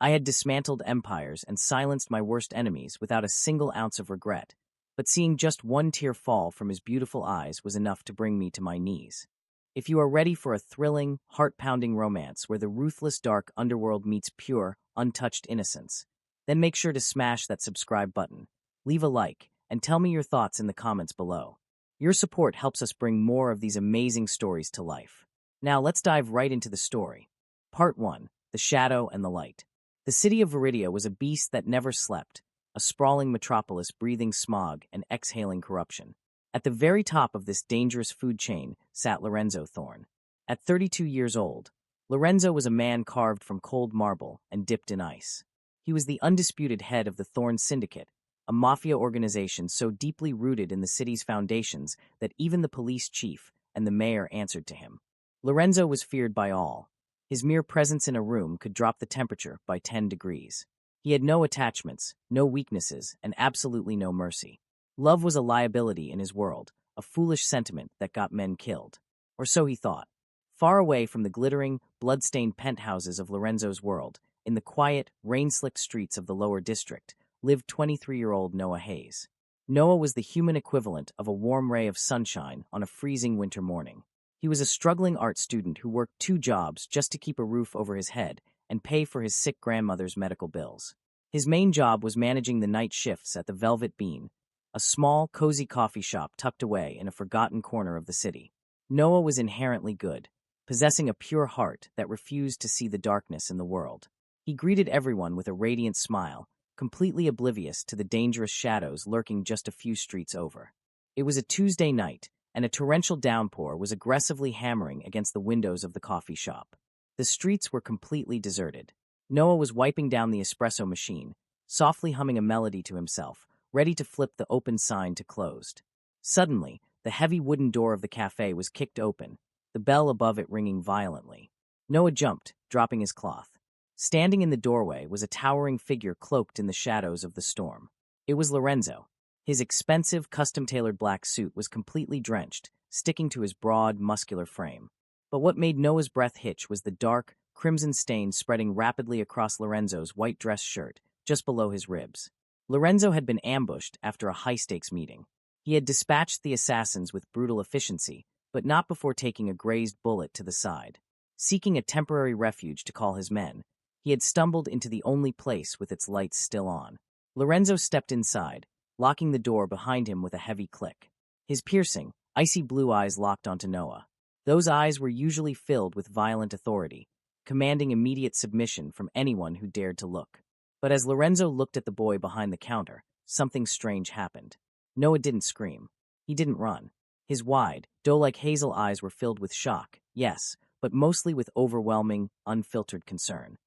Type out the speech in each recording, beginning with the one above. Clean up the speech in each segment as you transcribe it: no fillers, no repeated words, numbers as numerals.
I had dismantled empires and silenced my worst enemies without a single ounce of regret, but seeing just one tear fall from his beautiful eyes was enough to bring me to my knees. If you are ready for a thrilling, heart-pounding romance where the ruthless dark underworld meets pure, untouched innocence, then make sure to smash that subscribe button, leave a like, and tell me your thoughts in the comments below. Your support helps us bring more of these amazing stories to life. Now let's dive right into the story. Part 1. The Shadow and the Light. The city of Viridia was a beast that never slept, a sprawling metropolis breathing smog and exhaling corruption. At the very top of this dangerous food chain sat Lorenzo Thorne. At 32 years old, Lorenzo was a man carved from cold marble and dipped in ice. He was the undisputed head of the Thorne Syndicate, a mafia organization so deeply rooted in the city's foundations that even the police chief and the mayor answered to him. Lorenzo was feared by all. His mere presence in a room could drop the temperature by 10 degrees. He had no attachments, no weaknesses, and absolutely no mercy. Love was a liability in his world, a foolish sentiment that got men killed. Or so he thought. Far away from the glittering, blood-stained penthouses of Lorenzo's world, in the quiet, rain-slicked streets of the lower district, lived 23-year-old Noah Hayes. Noah was the human equivalent of a warm ray of sunshine on a freezing winter morning. He was a struggling art student who worked 2 jobs just to keep a roof over his head and pay for his sick grandmother's medical bills. His main job was managing the night shifts at the Velvet Bean, a small, cozy coffee shop tucked away in a forgotten corner of the city. Noah was inherently good, possessing a pure heart that refused to see the darkness in the world. He greeted everyone with a radiant smile, completely oblivious to the dangerous shadows lurking just a few streets over. It was a Tuesday night, and a torrential downpour was aggressively hammering against the windows of the coffee shop. The streets were completely deserted. Noah was wiping down the espresso machine, softly humming a melody to himself, ready to flip the open sign to closed. Suddenly, the heavy wooden door of the cafe was kicked open, the bell above it ringing violently. Noah jumped, dropping his cloth. Standing in the doorway was a towering figure cloaked in the shadows of the storm. It was Lorenzo. His expensive, custom-tailored black suit was completely drenched, sticking to his broad, muscular frame. But what made Noah's breath hitch was the dark, crimson stain spreading rapidly across Lorenzo's white dress shirt, just below his ribs. Lorenzo had been ambushed after a high-stakes meeting. He had dispatched the assassins with brutal efficiency, but not before taking a grazed bullet to the side. Seeking a temporary refuge to call his men, he had stumbled into the only place with its lights still on. Lorenzo stepped inside, locking the door behind him with a heavy click. His piercing, icy blue eyes locked onto Noah. Those eyes were usually filled with violent authority, commanding immediate submission from anyone who dared to look. But as Lorenzo looked at the boy behind the counter, something strange happened. Noah didn't scream. He didn't run. His wide, doe-like hazel eyes were filled with shock, yes, but mostly with overwhelming, unfiltered concern.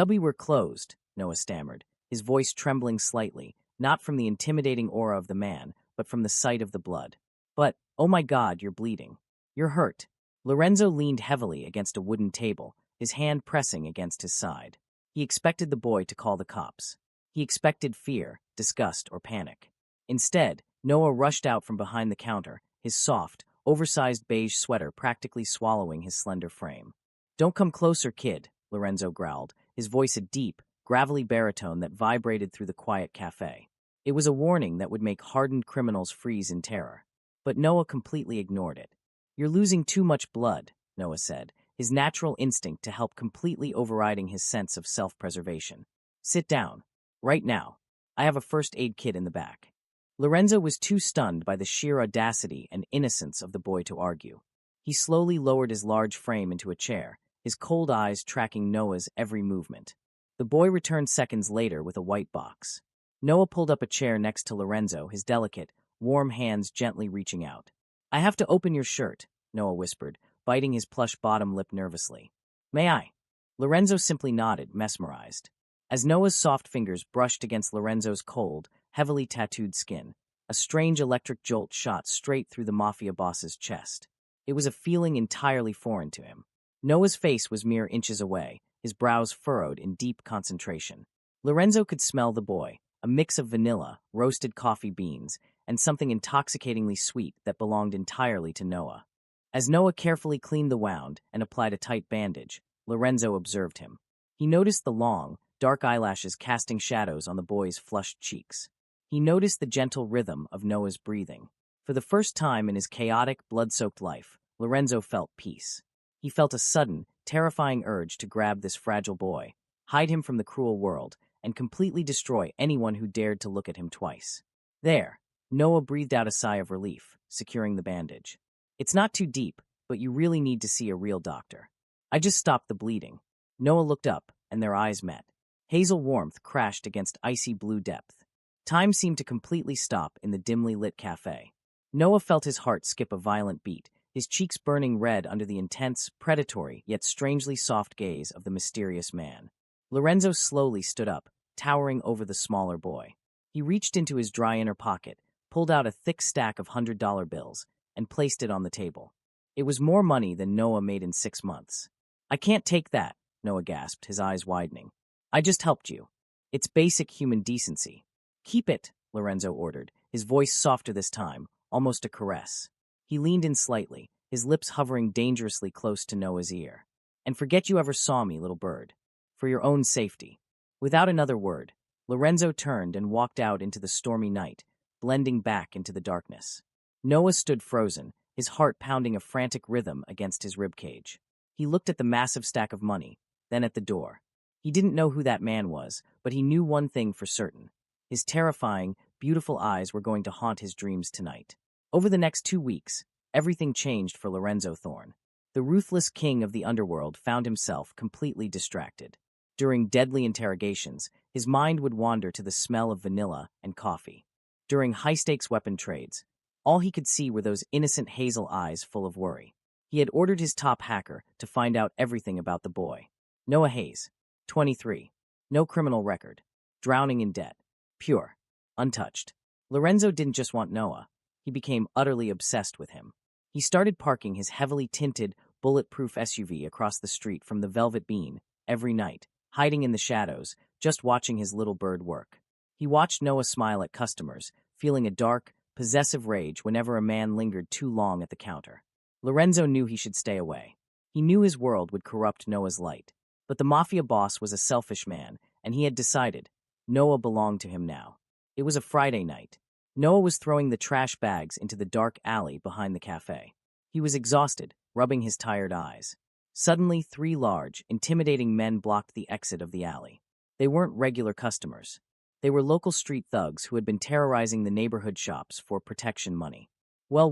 "We were closed," Noah stammered, his voice trembling slightly, not from the intimidating aura of the man, but from the sight of the blood. "But, oh my God, you're bleeding. You're hurt." Lorenzo leaned heavily against a wooden table, his hand pressing against his side. He expected the boy to call the cops. He expected fear, disgust, or panic. Instead, Noah rushed out from behind the counter, his soft, oversized beige sweater practically swallowing his slender frame. "Don't come closer, kid," Lorenzo growled, his voice a deep, gravelly baritone that vibrated through the quiet cafe. It was a warning that would make hardened criminals freeze in terror. But Noah completely ignored it. "You're losing too much blood," Noah said, his natural instinct to help completely overriding his sense of self-preservation. "Sit down. Right now. I have a first aid kit in the back." Lorenzo was too stunned by the sheer audacity and innocence of the boy to argue. He slowly lowered his large frame into a chair, his cold eyes tracking Noah's every movement. The boy returned seconds later with a white box. Noah pulled up a chair next to Lorenzo, his delicate, warm hands gently reaching out. "I have to open your shirt," Noah whispered, biting his plush bottom lip nervously. "May I?" Lorenzo simply nodded, mesmerized. As Noah's soft fingers brushed against Lorenzo's cold, heavily tattooed skin, a strange electric jolt shot straight through the Mafia boss's chest. It was a feeling entirely foreign to him. Noah's face was mere inches away, his brows furrowed in deep concentration. Lorenzo could smell the boy, a mix of vanilla, roasted coffee beans, and something intoxicatingly sweet that belonged entirely to Noah. As Noah carefully cleaned the wound and applied a tight bandage, Lorenzo observed him. He noticed the long, dark eyelashes casting shadows on the boy's flushed cheeks. He noticed the gentle rhythm of Noah's breathing. For the first time in his chaotic, blood-soaked life, Lorenzo felt peace. He felt a sudden, terrifying urge to grab this fragile boy, hide him from the cruel world, and completely destroy anyone who dared to look at him twice. There, Noah breathed out a sigh of relief, securing the bandage. It's not too deep, but you really need to see a real doctor. I just stopped the bleeding. Noah looked up, and their eyes met. Hazel warmth crashed against icy blue depth. Time seemed to completely stop in the dimly lit cafe. Noah felt his heart skip a violent beat, his cheeks burning red under the intense, predatory, yet strangely soft gaze of the mysterious man. Lorenzo slowly stood up, towering over the smaller boy. He reached into his dry inner pocket, pulled out a thick stack of $100 bills, and placed it on the table. It was more money than Noah made in 6 months. "I can't take that," Noah gasped, his eyes widening. "I just helped you. It's basic human decency." "Keep it," Lorenzo ordered, his voice softer this time, almost a caress. He leaned in slightly, his lips hovering dangerously close to Noah's ear. "And forget you ever saw me, little bird. For your own safety." Without another word, Lorenzo turned and walked out into the stormy night, blending back into the darkness. Noah stood frozen, his heart pounding a frantic rhythm against his ribcage. He looked at the massive stack of money, then at the door. He didn't know who that man was, but he knew one thing for certain. His terrifying, beautiful eyes were going to haunt his dreams tonight. Over the next 2 weeks, everything changed for Lorenzo Thorne. The ruthless king of the underworld found himself completely distracted. During deadly interrogations, his mind would wander to the smell of vanilla and coffee. During high-stakes weapon trades, all he could see were those innocent hazel eyes full of worry. He had ordered his top hacker to find out everything about the boy. Noah Hayes, 23. No criminal record. Drowning in debt. Pure. Untouched. Lorenzo didn't just want Noah. He became utterly obsessed with him. He started parking his heavily tinted, bulletproof SUV across the street from the Velvet Bean every night, hiding in the shadows, just watching his little bird work. He watched Noah smile at customers, feeling a dark, possessive rage whenever a man lingered too long at the counter. Lorenzo knew he should stay away. He knew his world would corrupt Noah's light. But the Mafia boss was a selfish man, and he had decided Noah belonged to him now. It was a Friday night. Noah was throwing the trash bags into the dark alley behind the cafe. He was exhausted, rubbing his tired eyes. Suddenly, 3 large, intimidating men blocked the exit of the alley. They weren't regular customers. They were local street thugs who had been terrorizing the neighborhood shops for protection money. Well,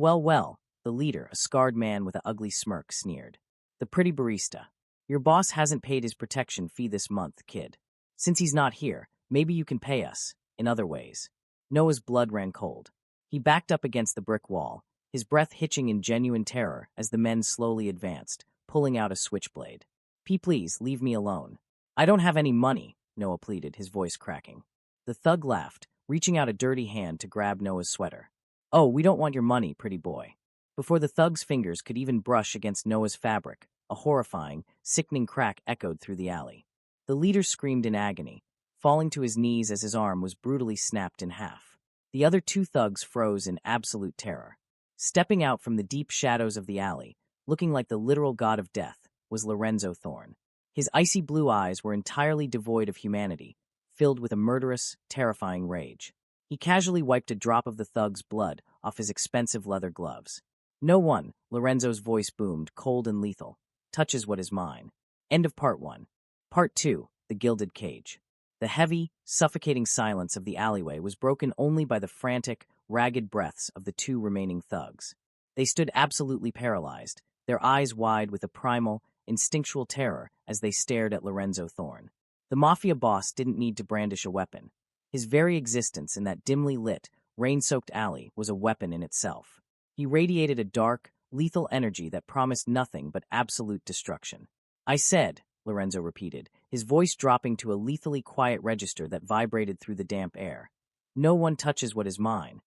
the leader, a scarred man with an ugly smirk, sneered. "The pretty barista. Your boss hasn't paid his protection fee this month, kid. Since he's not here, maybe you can pay us, in other ways." Noah's blood ran cold. He backed up against the brick wall, his breath hitching in genuine terror as the men slowly advanced, pulling out a switchblade. Please, leave me alone." "I don't have any money," Noah pleaded, his voice cracking. The thug laughed, reaching out a dirty hand to grab Noah's sweater. "Oh, we don't want your money, pretty boy." Before the thug's fingers could even brush against Noah's fabric, a horrifying, sickening crack echoed through the alley. The leader screamed in agony, falling to his knees as his arm was brutally snapped in half. The other 2 thugs froze in absolute terror. Stepping out from the deep shadows of the alley, looking like the literal god of death, was Lorenzo Thorne. His icy blue eyes were entirely devoid of humanity, filled with a murderous, terrifying rage. He casually wiped a drop of the thug's blood off his expensive leather gloves. "No one," Lorenzo's voice boomed, cold and lethal, "touches what is mine." End of Part 1. Part 2, The Gilded Cage. The heavy, suffocating silence of the alleyway was broken only by the frantic, ragged breaths of the 2 remaining thugs. They stood absolutely paralyzed, their eyes wide with a primal, instinctual terror as they stared at Lorenzo Thorne. The Mafia boss didn't need to brandish a weapon. His very existence in that dimly lit, rain-soaked alley was a weapon in itself. He radiated a dark, lethal energy that promised nothing but absolute destruction. "I said," Lorenzo repeated, his voice dropping to a lethally quiet register that vibrated through the damp air. "No one touches what is mine."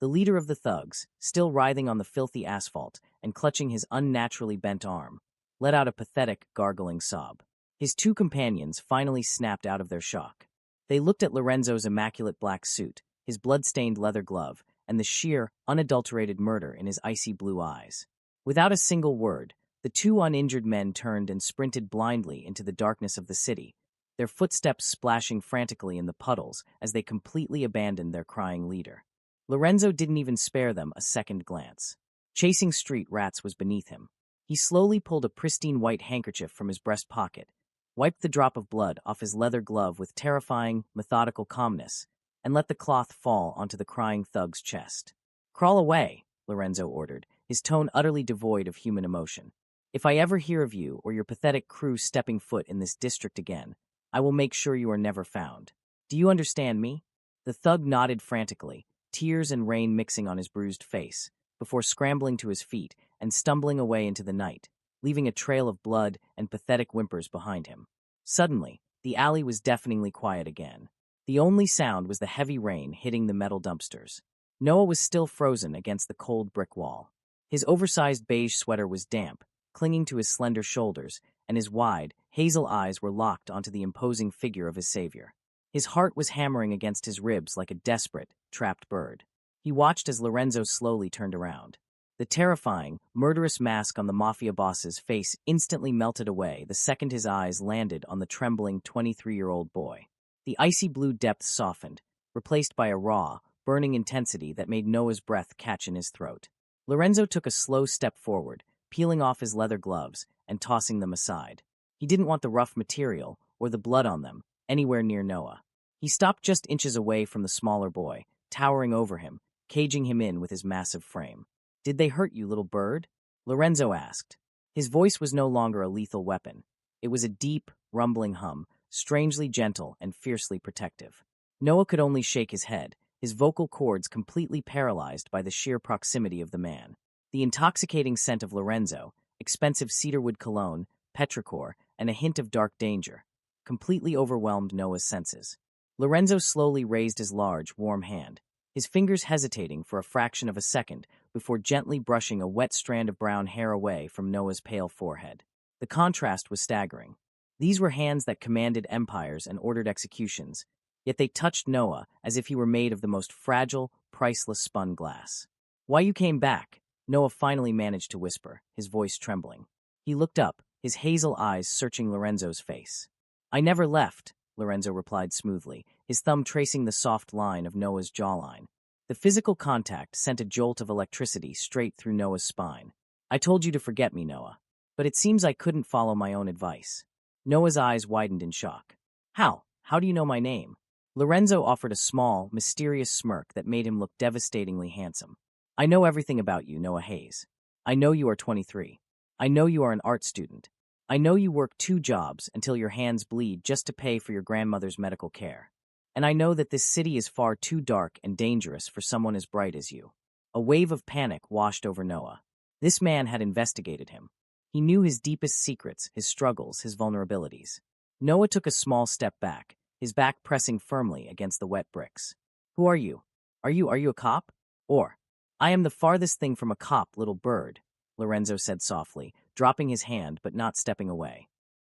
The leader of the thugs, still writhing on the filthy asphalt and clutching his unnaturally bent arm, let out a pathetic, gargling sob. His 2 companions finally snapped out of their shock. They looked at Lorenzo's immaculate black suit, his blood-stained leather glove, and the sheer, unadulterated murder in his icy blue eyes. Without a single word, the 2 uninjured men turned and sprinted blindly into the darkness of the city, their footsteps splashing frantically in the puddles as they completely abandoned their crying leader. Lorenzo didn't even spare them a second glance. Chasing street rats was beneath him. He slowly pulled a pristine white handkerchief from his breast pocket, wiped the drop of blood off his leather glove with terrifying, methodical calmness, and let the cloth fall onto the crying thug's chest. "Crawl away," Lorenzo ordered, his tone utterly devoid of human emotion. "If I ever hear of you or your pathetic crew stepping foot in this district again, I will make sure you are never found. Do you understand me?" The thug nodded frantically, tears and rain mixing on his bruised face, before scrambling to his feet and stumbling away into the night, leaving a trail of blood and pathetic whimpers behind him. Suddenly, the alley was deafeningly quiet again. The only sound was the heavy rain hitting the metal dumpsters. Noah was still frozen against the cold brick wall. His oversized beige sweater was damp, clinging to his slender shoulders, and his wide, hazel eyes were locked onto the imposing figure of his savior. His heart was hammering against his ribs like a desperate, trapped bird. He watched as Lorenzo slowly turned around. The terrifying, murderous mask on the Mafia boss's face instantly melted away the second his eyes landed on the trembling 23-year-old boy. The icy blue depths softened, replaced by a raw, burning intensity that made Noah's breath catch in his throat. Lorenzo took a slow step forward, peeling off his leather gloves and tossing them aside. He didn't want the rough material, or the blood on them, anywhere near Noah. He stopped just inches away from the smaller boy, towering over him, caging him in with his massive frame. "Did they hurt you, little bird?" Lorenzo asked. His voice was no longer a lethal weapon. It was a deep, rumbling hum, strangely gentle and fiercely protective. Noah could only shake his head, his vocal cords completely paralyzed by the sheer proximity of the man. The intoxicating scent of Lorenzo, expensive cedarwood cologne, petrichor, and a hint of dark danger, completely overwhelmed Noah's senses. Lorenzo slowly raised his large, warm hand, his fingers hesitating for a fraction of a second before gently brushing a wet strand of brown hair away from Noah's pale forehead. The contrast was staggering. These were hands that commanded empires and ordered executions, yet they touched Noah as if he were made of the most fragile, priceless spun glass. "Why you came back?" Noah finally managed to whisper, his voice trembling. He looked up, his hazel eyes searching Lorenzo's face. "I never left," Lorenzo replied smoothly, his thumb tracing the soft line of Noah's jawline. The physical contact sent a jolt of electricity straight through Noah's spine. "I told you to forget me, Noah. But it seems I couldn't follow my own advice." Noah's eyes widened in shock. "How? How do you know my name?" Lorenzo offered a small, mysterious smirk that made him look devastatingly handsome. "I know everything about you, Noah Hayes. I know you are 23. I know you are an art student. I know you work 2 jobs until your hands bleed just to pay for your grandmother's medical care. And I know that this city is far too dark and dangerous for someone as bright as you." A wave of panic washed over Noah. This man had investigated him. He knew his deepest secrets, his struggles, his vulnerabilities. Noah took a small step back, his back pressing firmly against the wet bricks. "Who are you? Are you a cop? Or—" "I am the farthest thing from a cop, little bird," Lorenzo said softly, dropping his hand but not stepping away.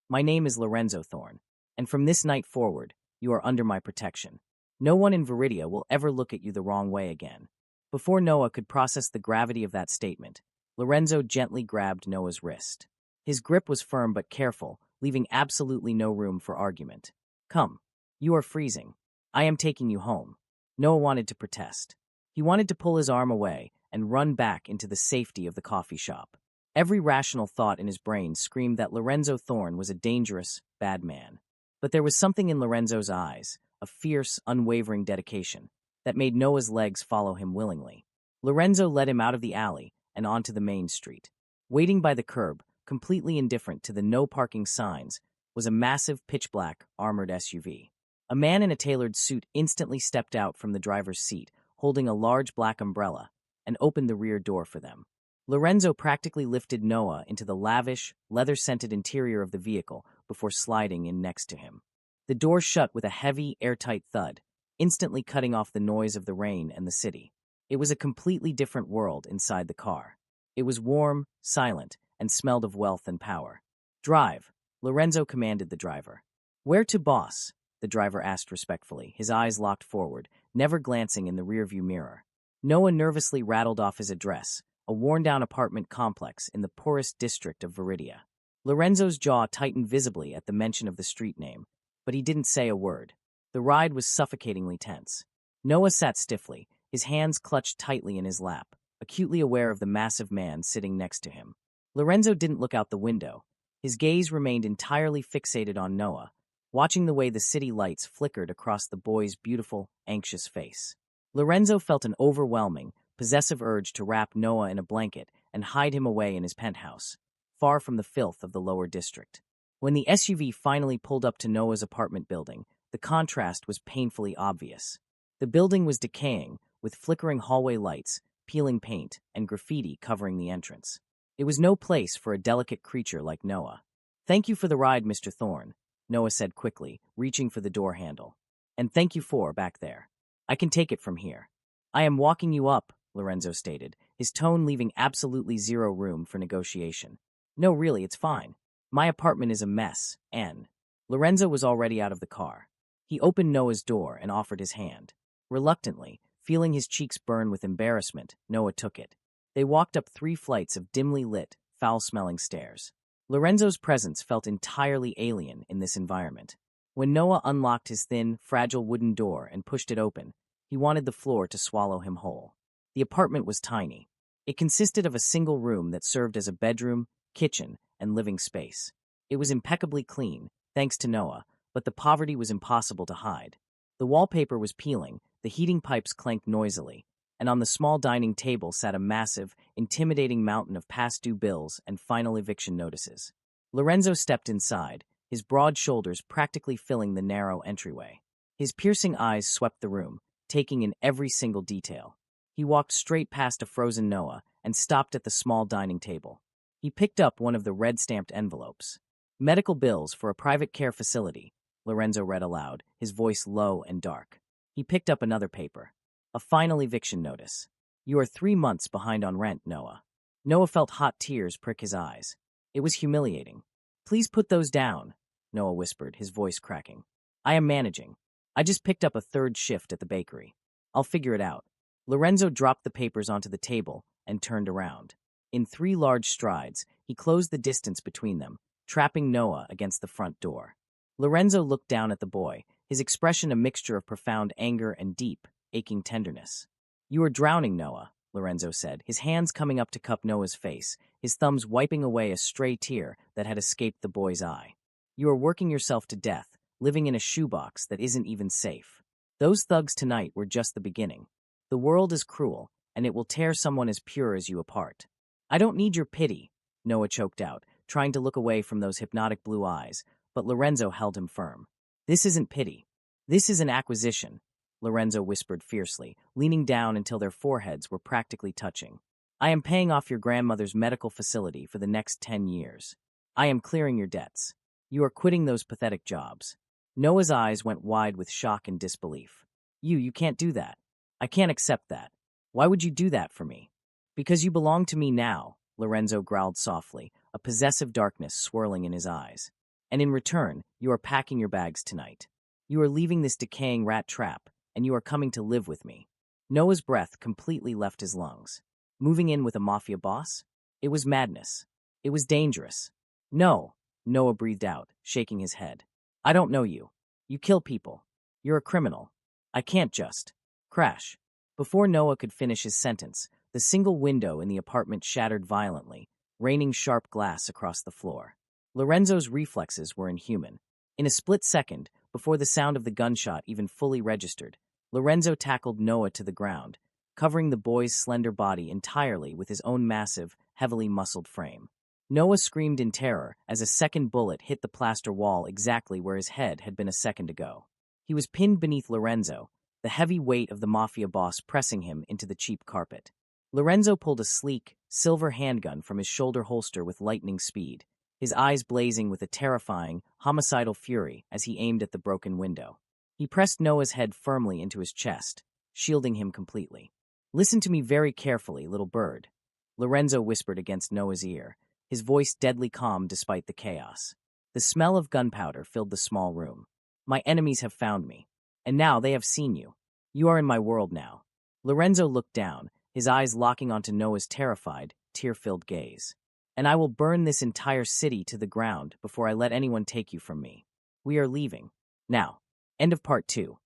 "My name is Lorenzo Thorne, and from this night forward, you are under my protection. No one in Viridia will ever look at you the wrong way again." Before Noah could process the gravity of that statement, Lorenzo gently grabbed Noah's wrist. His grip was firm but careful, leaving absolutely no room for argument. "Come. You are freezing. I am taking you home." Noah wanted to protest. He wanted to pull his arm away and run back into the safety of the coffee shop. Every rational thought in his brain screamed that Lorenzo Thorne was a dangerous, bad man. But there was something in Lorenzo's eyes, a fierce, unwavering dedication, that made Noah's legs follow him willingly. Lorenzo led him out of the alley and onto the main street. Waiting by the curb, completely indifferent to the no parking signs, was a massive, pitch-black, armored SUV. A man in a tailored suit instantly stepped out from the driver's seat, holding a large black umbrella, and opened the rear door for them. Lorenzo practically lifted Noah into the lavish, leather-scented interior of the vehicle before sliding in next to him. The door shut with a heavy, airtight thud, instantly cutting off the noise of the rain and the city. It was a completely different world inside the car. It was warm, silent, and smelled of wealth and power. "Drive," Lorenzo commanded the driver. "Where to, boss?" the driver asked respectfully, his eyes locked forward, never glancing in the rearview mirror. Noah nervously rattled off his address, a worn-down apartment complex in the poorest district of Viridia. Lorenzo's jaw tightened visibly at the mention of the street name, but he didn't say a word. The ride was suffocatingly tense. Noah sat stiffly, his hands clutched tightly in his lap, acutely aware of the massive man sitting next to him. Lorenzo didn't look out the window. His gaze remained entirely fixated on Noah, watching the way the city lights flickered across the boy's beautiful, anxious face. Lorenzo felt an overwhelming, possessive urge to wrap Noah in a blanket and hide him away in his penthouse, far from the filth of the lower district. When the SUV finally pulled up to Noah's apartment building, the contrast was painfully obvious. The building was decaying, with flickering hallway lights, peeling paint, and graffiti covering the entrance. It was no place for a delicate creature like Noah. "Thank you for the ride, Mr. Thorne," Noah said quickly, reaching for the door handle. "And thank you for back there. I can take it from here." "I am walking you up," Lorenzo stated, his tone leaving absolutely zero room for negotiation. "No, really, it's fine. My apartment is a mess, and—" Lorenzo was already out of the car. He opened Noah's door and offered his hand. Reluctantly, feeling his cheeks burn with embarrassment, Noah took it. They walked up 3 flights of dimly lit, foul-smelling stairs. Lorenzo's presence felt entirely alien in this environment. When Noah unlocked his thin, fragile wooden door and pushed it open, he wanted the floor to swallow him whole. The apartment was tiny. It consisted of a single room that served as a bedroom, kitchen, and living space. It was impeccably clean, thanks to Noah, but the poverty was impossible to hide. The wallpaper was peeling, the heating pipes clanked noisily, and on the small dining table sat a massive, intimidating mountain of past-due bills and final eviction notices. Lorenzo stepped inside, his broad shoulders practically filling the narrow entryway. His piercing eyes swept the room, taking in every single detail. He walked straight past a frozen Noah and stopped at the small dining table. He picked up one of the red-stamped envelopes. "Medical bills for a private care facility," Lorenzo read aloud, his voice low and dark. He picked up another paper. "A final eviction notice. You are 3 months behind on rent, Noah." Noah felt hot tears prick his eyes. It was humiliating. "Please put those down," Noah whispered, his voice cracking. "I am managing. I just picked up a 3rd shift at the bakery. I'll figure it out." Lorenzo dropped the papers onto the table and turned around. In 3 large strides, he closed the distance between them, trapping Noah against the front door. Lorenzo looked down at the boy, his expression a mixture of profound anger and deep, aching tenderness. "You are drowning, Noah," Lorenzo said, his hands coming up to cup Noah's face, his thumbs wiping away a stray tear that had escaped the boy's eye. "You are working yourself to death, living in a shoebox that isn't even safe. Those thugs tonight were just the beginning. The world is cruel, and it will tear someone as pure as you apart." "I don't need your pity," Noah choked out, trying to look away from those hypnotic blue eyes, but Lorenzo held him firm. "This isn't pity. This is an acquisition," Lorenzo whispered fiercely, leaning down until their foreheads were practically touching. "I am paying off your grandmother's medical facility for the next 10 years. I am clearing your debts. You are quitting those pathetic jobs." Noah's eyes went wide with shock and disbelief. You can't do that. I can't accept that. Why would you do that for me?" "Because you belong to me now," Lorenzo growled softly, a possessive darkness swirling in his eyes. "And in return, you are packing your bags tonight. You are leaving this decaying rat trap, and you are coming to live with me." Noah's breath completely left his lungs. Moving in with a Mafia boss? It was madness. It was dangerous. "No," Noah breathed out, shaking his head. "I don't know you. You kill people. You're a criminal. I can't just—" Crash. Before Noah could finish his sentence, the single window in the apartment shattered violently, raining sharp glass across the floor. Lorenzo's reflexes were inhuman. In a split second, before the sound of the gunshot even fully registered, Lorenzo tackled Noah to the ground, covering the boy's slender body entirely with his own massive, heavily muscled frame. Noah screamed in terror as a second bullet hit the plaster wall exactly where his head had been a second ago. He was pinned beneath Lorenzo, the heavy weight of the Mafia boss pressing him into the cheap carpet. Lorenzo pulled a sleek, silver handgun from his shoulder holster with lightning speed, his eyes blazing with a terrifying, homicidal fury as he aimed at the broken window. He pressed Noah's head firmly into his chest, shielding him completely. "Listen to me very carefully, little bird," Lorenzo whispered against Noah's ear, his voice deadly calm despite the chaos. The smell of gunpowder filled the small room. "My enemies have found me, and now they have seen you. You are in my world now." Lorenzo looked down, his eyes locking onto Noah's terrified, tear-filled gaze. "And I will burn this entire city to the ground before I let anyone take you from me. We are leaving." Now, end of Part 2.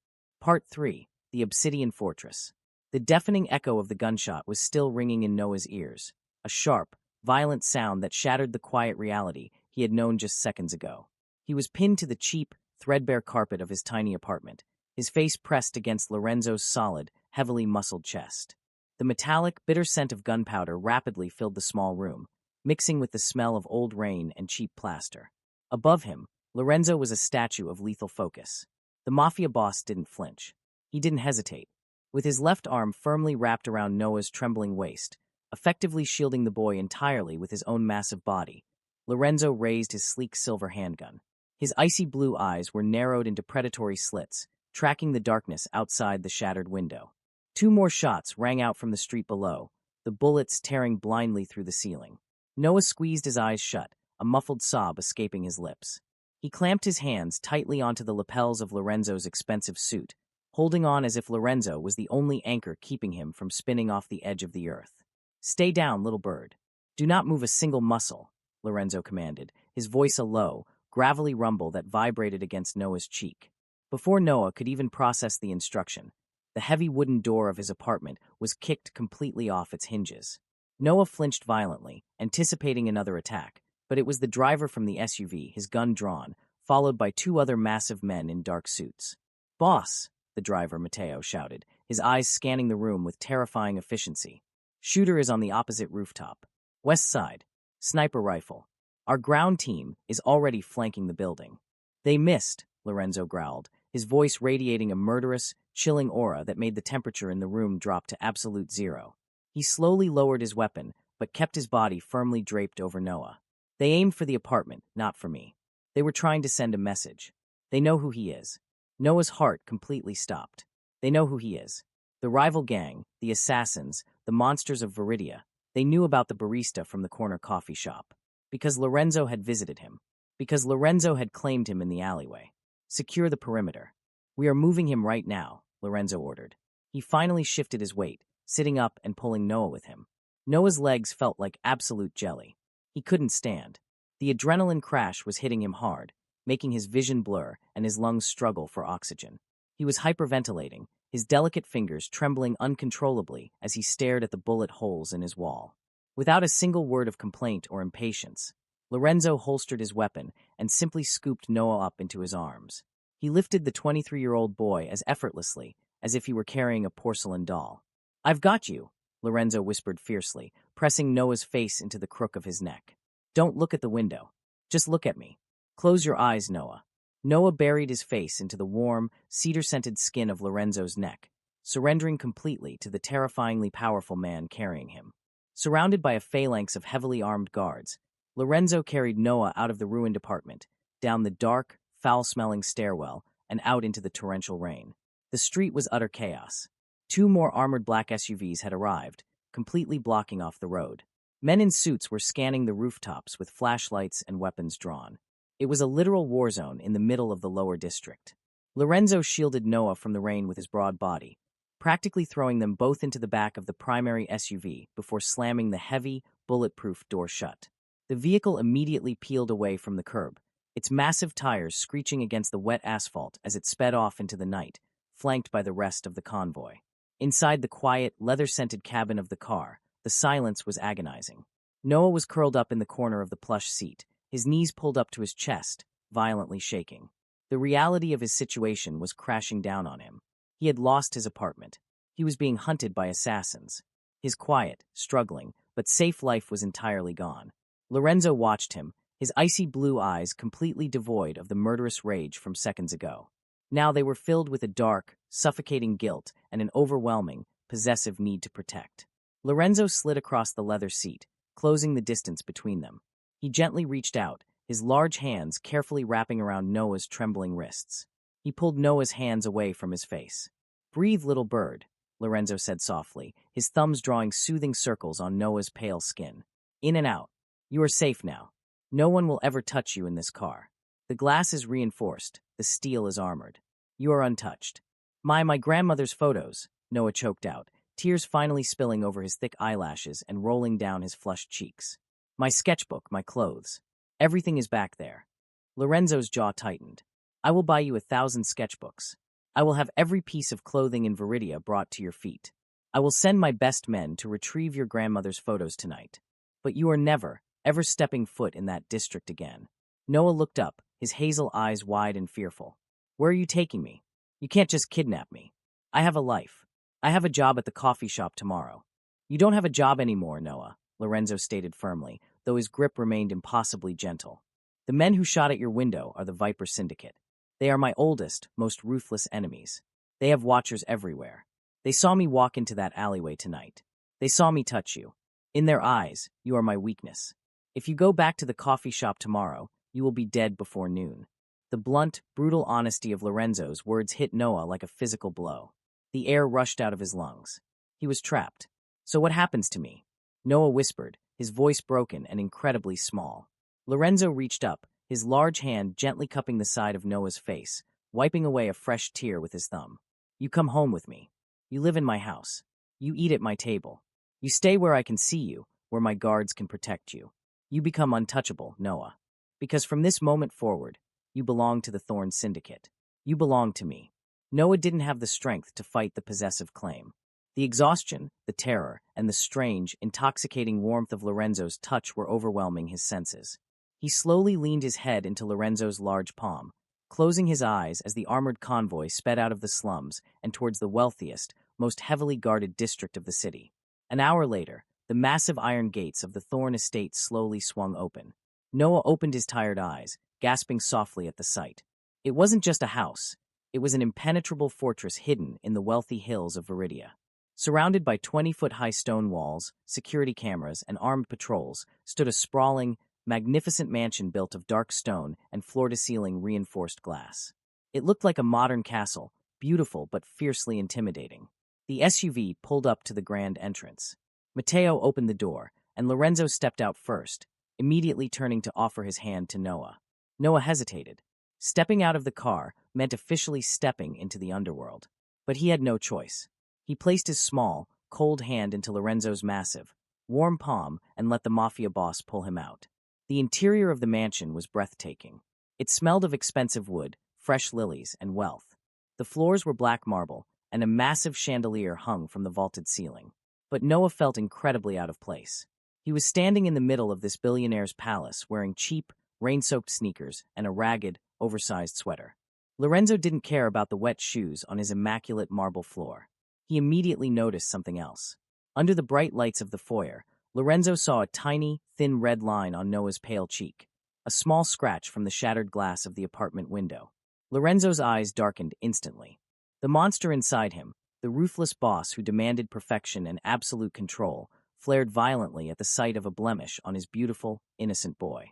Part 3, The Obsidian Fortress. The deafening echo of the gunshot was still ringing in Noah's ears, a sharp, violent sound that shattered the quiet reality he had known just seconds ago. He was pinned to the cheap, threadbare carpet of his tiny apartment, his face pressed against Lorenzo's solid, heavily muscled chest. The metallic, bitter scent of gunpowder rapidly filled the small room, mixing with the smell of old rain and cheap plaster. Above him, Lorenzo was a statue of lethal focus. The Mafia boss didn't flinch. He didn't hesitate. With his left arm firmly wrapped around Noah's trembling waist, effectively shielding the boy entirely with his own massive body, Lorenzo raised his sleek silver handgun. His icy blue eyes were narrowed into predatory slits, tracking the darkness outside the shattered window. 2 more shots rang out from the street below, the bullets tearing blindly through the ceiling. Noah squeezed his eyes shut, a muffled sob escaping his lips. He clamped his hands tightly onto the lapels of Lorenzo's expensive suit, holding on as if Lorenzo was the only anchor keeping him from spinning off the edge of the earth. "Stay down, little bird. Do not move a single muscle," Lorenzo commanded, his voice a low, gravelly rumble that vibrated against Noah's cheek. Before Noah could even process the instruction, the heavy wooden door of his apartment was kicked completely off its hinges. Noah flinched violently, anticipating another attack, but it was the driver from the SUV, his gun drawn, followed by 2 other massive men in dark suits. "Boss," the driver, Matteo, shouted, his eyes scanning the room with terrifying efficiency. "Shooter is on the opposite rooftop. West side. Sniper rifle. Our ground team is already flanking the building." "They missed," Lorenzo growled, his voice radiating a murderous, chilling aura that made the temperature in the room drop to absolute zero. He slowly lowered his weapon, but kept his body firmly draped over Noah. "They aimed for the apartment, not for me. They were trying to send a message. They know who he is." Noah's heart completely stopped. They know who he is. The rival gang, the assassins, the monsters of Viridia. They knew about the barista from the corner coffee shop. Because Lorenzo had visited him. Because Lorenzo had claimed him in the alleyway. "Secure the perimeter." "We are moving him right now," Lorenzo ordered. He finally shifted his weight, sitting up and pulling Noah with him. Noah's legs felt like absolute jelly. He couldn't stand. The adrenaline crash was hitting him hard, making his vision blur and his lungs struggle for oxygen. He was hyperventilating, his delicate fingers trembling uncontrollably as he stared at the bullet holes in his wall. Without a single word of complaint or impatience, Lorenzo holstered his weapon and simply scooped Noah up into his arms. He lifted the 23-year-old boy as effortlessly as if he were carrying a porcelain doll. "I've got you," Lorenzo whispered fiercely, pressing Noah's face into the crook of his neck. "Don't look at the window. Just look at me. Close your eyes, Noah." Noah buried his face into the warm, cedar-scented skin of Lorenzo's neck, surrendering completely to the terrifyingly powerful man carrying him. Surrounded by a phalanx of heavily armed guards, Lorenzo carried Noah out of the ruined apartment, down the dark, foul-smelling stairwell, and out into the torrential rain. The street was utter chaos. 2 more armored black SUVs had arrived, completely blocking off the road. Men in suits were scanning the rooftops with flashlights and weapons drawn. It was a literal war zone in the middle of the lower district. Lorenzo shielded Noah from the rain with his broad body, practically throwing them both into the back of the primary SUV before slamming the heavy, bulletproof door shut. The vehicle immediately peeled away from the curb, its massive tires screeching against the wet asphalt as it sped off into the night, flanked by the rest of the convoy. Inside the quiet, leather-scented cabin of the car, the silence was agonizing. Noah was curled up in the corner of the plush seat, his knees pulled up to his chest, violently shaking. The reality of his situation was crashing down on him. He had lost his apartment. He was being hunted by assassins. His quiet, struggling, but safe life was entirely gone. Lorenzo watched him, his icy blue eyes completely devoid of the murderous rage from seconds ago. Now they were filled with a dark, suffocating guilt and an overwhelming, possessive need to protect. Lorenzo slid across the leather seat, closing the distance between them. He gently reached out, his large hands carefully wrapping around Noah's trembling wrists. He pulled Noah's hands away from his face. "Breathe, little bird," Lorenzo said softly, his thumbs drawing soothing circles on Noah's pale skin. "In and out. You are safe now. No one will ever touch you in this car. The glass is reinforced, the steel is armored. You are untouched." My grandmother's photos," Noah choked out, tears finally spilling over his thick eyelashes and rolling down his flushed cheeks. "My sketchbook, my clothes. Everything is back there." Lorenzo's jaw tightened. I will buy you 1,000 sketchbooks. I will have every piece of clothing in Viridia brought to your feet. I will send my best men to retrieve your grandmother's photos tonight. But you are never, ever stepping foot in that district again. Noah looked up, his hazel eyes wide and fearful. Where are you taking me? You can't just kidnap me. I have a life. I have a job at the coffee shop tomorrow. You don't have a job anymore, Noah, Lorenzo stated firmly, though his grip remained impossibly gentle. The men who shot at your window are the Viper Syndicate. They are my oldest, most ruthless enemies. They have watchers everywhere. They saw me walk into that alleyway tonight. They saw me touch you. In their eyes, you are my weakness. If you go back to the coffee shop tomorrow, you will be dead before noon. The blunt, brutal honesty of Lorenzo's words hit Noah like a physical blow. The air rushed out of his lungs. He was trapped. So what happens to me? Noah whispered, his voice broken and incredibly small. Lorenzo reached up, his large hand gently cupping the side of Noah's face, wiping away a fresh tear with his thumb. You come home with me. You live in my house. You eat at my table. You stay where I can see you, where my guards can protect you. You become untouchable, Noah. Because from this moment forward, you belong to the Thorn Syndicate. You belong to me. Noah didn't have the strength to fight the possessive claim. The exhaustion, the terror, and the strange, intoxicating warmth of Lorenzo's touch were overwhelming his senses. He slowly leaned his head into Lorenzo's large palm, closing his eyes as the armored convoy sped out of the slums and towards the wealthiest, most heavily guarded district of the city. An hour later, the massive iron gates of the Thorn estate slowly swung open. Noah opened his tired eyes, gasping softly at the sight. It wasn't just a house. It was an impenetrable fortress hidden in the wealthy hills of Viridia. Surrounded by 20-foot-high stone walls, security cameras, and armed patrols, stood a sprawling, magnificent mansion built of dark stone and floor-to-ceiling reinforced glass. It looked like a modern castle, beautiful but fiercely intimidating. The SUV pulled up to the grand entrance. Matteo opened the door, and Lorenzo stepped out first, immediately turning to offer his hand to Noah. Noah hesitated. Stepping out of the car meant officially stepping into the underworld. But he had no choice. He placed his small, cold hand into Lorenzo's massive, warm palm and let the Mafia boss pull him out. The interior of the mansion was breathtaking. It smelled of expensive wood, fresh lilies, and wealth. The floors were black marble, and a massive chandelier hung from the vaulted ceiling. But Noah felt incredibly out of place. He was standing in the middle of this billionaire's palace, wearing cheap, rain-soaked sneakers and a ragged, oversized sweater. Lorenzo didn't care about the wet shoes on his immaculate marble floor. He immediately noticed something else. Under the bright lights of the foyer, Lorenzo saw a tiny, thin red line on Noah's pale cheek, a small scratch from the shattered glass of the apartment window. Lorenzo's eyes darkened instantly. The monster inside him, the ruthless boss who demanded perfection and absolute control, flared violently at the sight of a blemish on his beautiful, innocent boy.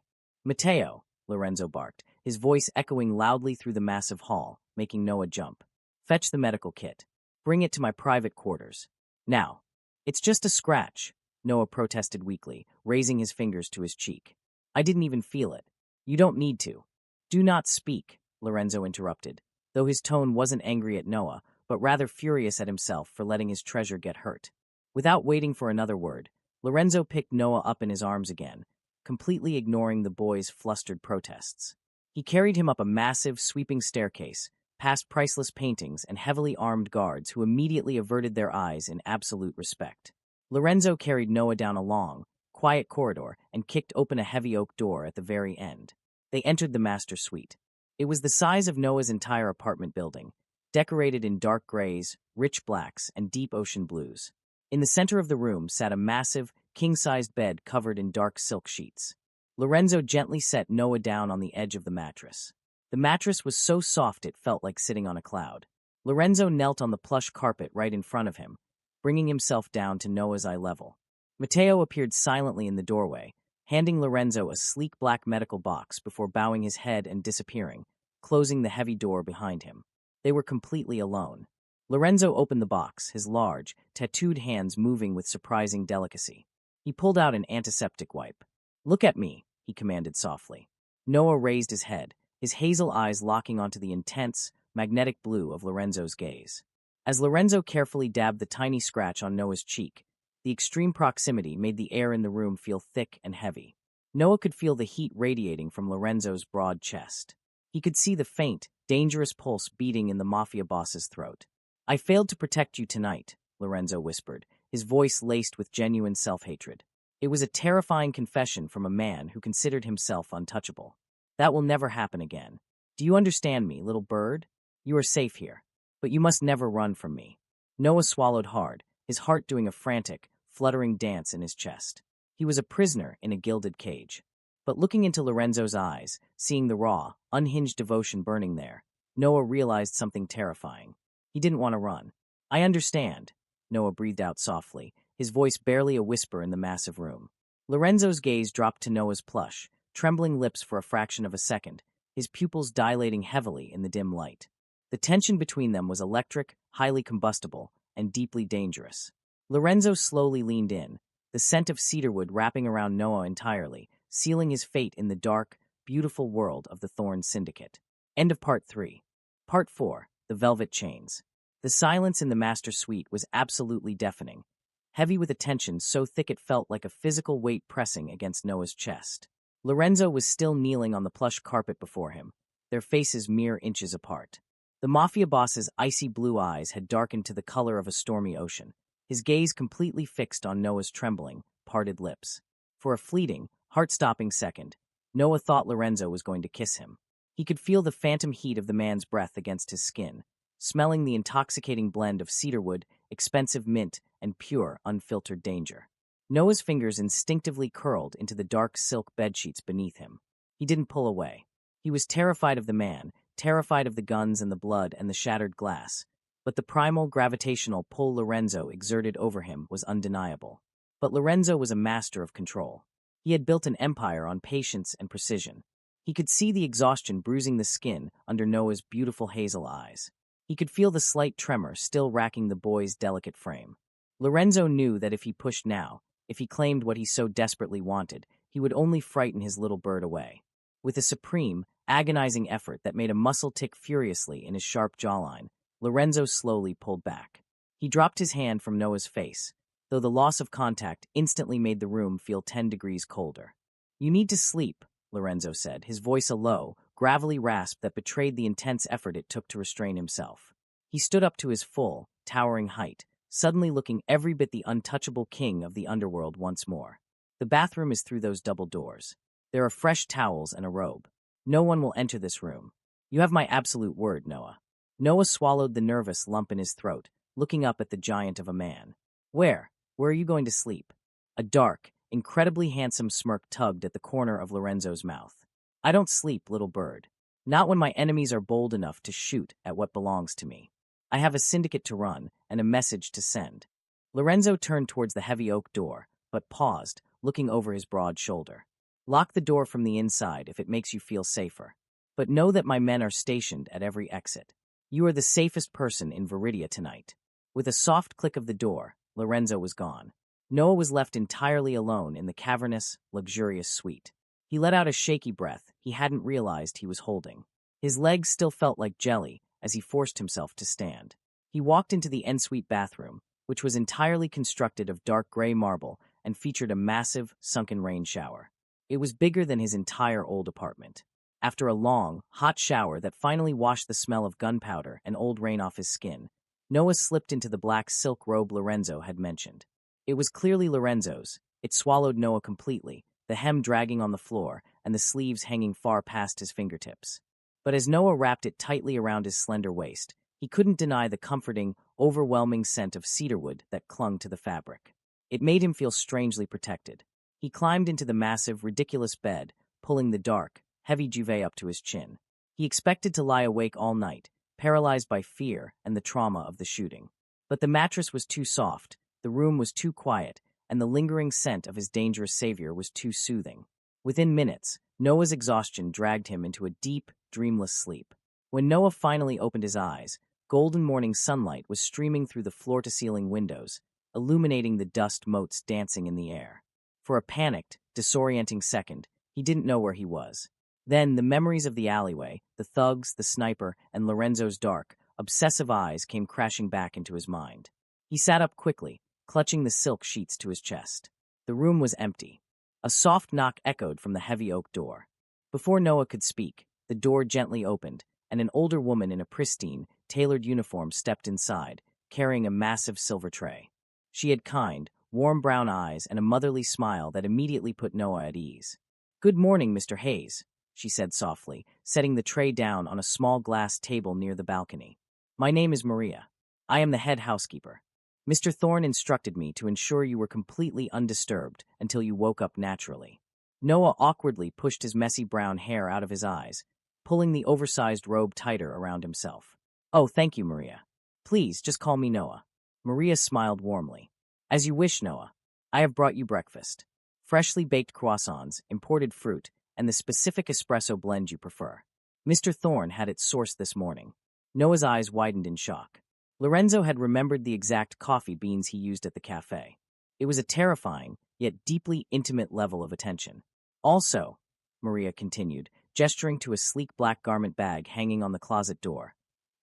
Matteo, Lorenzo barked, his voice echoing loudly through the massive hall, making Noah jump. Fetch the medical kit. Bring it to my private quarters. Now. It's just a scratch, Noah protested weakly, raising his fingers to his cheek. I didn't even feel it. You don't need to. Do not speak, Lorenzo interrupted, though his tone wasn't angry at Noah, but rather furious at himself for letting his treasure get hurt. Without waiting for another word, Lorenzo picked Noah up in his arms again, completely ignoring the boy's flustered protests. He carried him up a massive, sweeping staircase, past priceless paintings and heavily armed guards who immediately averted their eyes in absolute respect. Lorenzo carried Noah down a long, quiet corridor and kicked open a heavy oak door at the very end. They entered the master suite. It was the size of Noah's entire apartment building, decorated in dark grays, rich blacks, and deep ocean blues. In the center of the room sat a massive, king-sized bed covered in dark silk sheets. Lorenzo gently set Noah down on the edge of the mattress. The mattress was so soft it felt like sitting on a cloud. Lorenzo knelt on the plush carpet right in front of him, bringing himself down to Noah's eye level. Matteo appeared silently in the doorway, handing Lorenzo a sleek black medical box before bowing his head and disappearing, closing the heavy door behind him. They were completely alone. Lorenzo opened the box, his large, tattooed hands moving with surprising delicacy. He pulled out an antiseptic wipe. Look at me, he commanded softly. Noah raised his head, his hazel eyes locking onto the intense, magnetic blue of Lorenzo's gaze. As Lorenzo carefully dabbed the tiny scratch on Noah's cheek, the extreme proximity made the air in the room feel thick and heavy. Noah could feel the heat radiating from Lorenzo's broad chest. He could see the faint, dangerous pulse beating in the Mafia boss's throat. "I failed to protect you tonight," Lorenzo whispered, his voice laced with genuine self-hatred. It was a terrifying confession from a man who considered himself untouchable. "That will never happen again. Do you understand me, little bird? You are safe here. But you must never run from me." Noah swallowed hard, his heart doing a frantic, fluttering dance in his chest. He was a prisoner in a gilded cage. But looking into Lorenzo's eyes, seeing the raw, unhinged devotion burning there, Noah realized something terrifying. He didn't want to run. "I understand," Noah breathed out softly, his voice barely a whisper in the massive room. Lorenzo's gaze dropped to Noah's plush, trembling lips for a fraction of a second, his pupils dilating heavily in the dim light. The tension between them was electric, highly combustible, and deeply dangerous. Lorenzo slowly leaned in, the scent of cedarwood wrapping around Noah entirely, sealing his fate in the dark, beautiful world of the Thorn Syndicate. End of Part 3. Part 4. The Velvet Chains. The silence in the master suite was absolutely deafening, heavy with a tension so thick it felt like a physical weight pressing against Noah's chest. Lorenzo was still kneeling on the plush carpet before him, their faces mere inches apart. The Mafia boss's icy blue eyes had darkened to the color of a stormy ocean, his gaze completely fixed on Noah's trembling, parted lips. For a fleeting, heart-stopping second, Noah thought Lorenzo was going to kiss him. He could feel the phantom heat of the man's breath against his skin, smelling the intoxicating blend of cedarwood, expensive mint, and pure, unfiltered danger. Noah's fingers instinctively curled into the dark silk bedsheets beneath him. He didn't pull away. He was terrified of the man, terrified of the guns and the blood and the shattered glass, but the primal gravitational pull Lorenzo exerted over him was undeniable. But Lorenzo was a master of control. He had built an empire on patience and precision. He could see the exhaustion bruising the skin under Noah's beautiful hazel eyes. He could feel the slight tremor still racking the boy's delicate frame. Lorenzo knew that if he pushed now, if he claimed what he so desperately wanted, he would only frighten his little bird away. With a supreme, agonizing effort that made a muscle tick furiously in his sharp jawline, Lorenzo slowly pulled back. He dropped his hand from Noah's face, though the loss of contact instantly made the room feel 10 degrees colder. "You need to sleep," Lorenzo said, his voice a low, gravelly rasp that betrayed the intense effort it took to restrain himself. He stood up to his full, towering height, suddenly looking every bit the untouchable king of the underworld once more. "The bathroom is through those double doors. There are fresh towels and a robe. No one will enter this room. You have my absolute word, Noah." Noah swallowed the nervous lump in his throat, looking up at the giant of a man. Where are you going to sleep?" A dark, incredibly handsome smirk tugged at the corner of Lorenzo's mouth. "I don't sleep, little bird. Not when my enemies are bold enough to shoot at what belongs to me. I have a syndicate to run and a message to send." Lorenzo turned towards the heavy oak door, but paused, looking over his broad shoulder. "Lock the door from the inside if it makes you feel safer. But know that my men are stationed at every exit. You are the safest person in Viridia tonight." With a soft click of the door, Lorenzo was gone. Noah was left entirely alone in the cavernous, luxurious suite. He let out a shaky breath he hadn't realized he was holding. His legs still felt like jelly as he forced himself to stand. He walked into the ensuite bathroom, which was entirely constructed of dark gray marble and featured a massive, sunken rain shower. It was bigger than his entire old apartment. After a long, hot shower that finally washed the smell of gunpowder and old rain off his skin, Noah slipped into the black silk robe Lorenzo had mentioned. It was clearly Lorenzo's. It swallowed Noah completely, the hem dragging on the floor and the sleeves hanging far past his fingertips. But as Noah wrapped it tightly around his slender waist, he couldn't deny the comforting, overwhelming scent of cedarwood that clung to the fabric. It made him feel strangely protected. He climbed into the massive, ridiculous bed, pulling the dark, heavy duvet up to his chin. He expected to lie awake all night, paralyzed by fear and the trauma of the shooting. But the mattress was too soft, the room was too quiet, and the lingering scent of his dangerous savior was too soothing. Within minutes, Noah's exhaustion dragged him into a deep, dreamless sleep. When Noah finally opened his eyes, golden morning sunlight was streaming through the floor-to-ceiling windows, illuminating the dust motes dancing in the air. For a panicked, disorienting second, he didn't know where he was. Then the memories of the alleyway, the thugs, the sniper, and Lorenzo's dark, obsessive eyes came crashing back into his mind. He sat up quickly, clutching the silk sheets to his chest. The room was empty. A soft knock echoed from the heavy oak door. Before Noah could speak, the door gently opened, and an older woman in a pristine, tailored uniform stepped inside, carrying a massive silver tray. She had kind, warm brown eyes and a motherly smile that immediately put Noah at ease. "Good morning, Mr. Hayes," she said softly, setting the tray down on a small glass table near the balcony. "My name is Maria. I am the head housekeeper. Mr. Thorne instructed me to ensure you were completely undisturbed until you woke up naturally." Noah awkwardly pushed his messy brown hair out of his eyes, pulling the oversized robe tighter around himself. "Oh, thank you, Maria. Please, just call me Noah." Maria smiled warmly. "As you wish, Noah. I have brought you breakfast. Freshly baked croissants, imported fruit, and the specific espresso blend you prefer. Mr. Thorne had it sourced this morning." Noah's eyes widened in shock. Lorenzo had remembered the exact coffee beans he used at the cafe. It was a terrifying, yet deeply intimate level of attention. "Also," Maria continued, gesturing to a sleek black garment bag hanging on the closet door,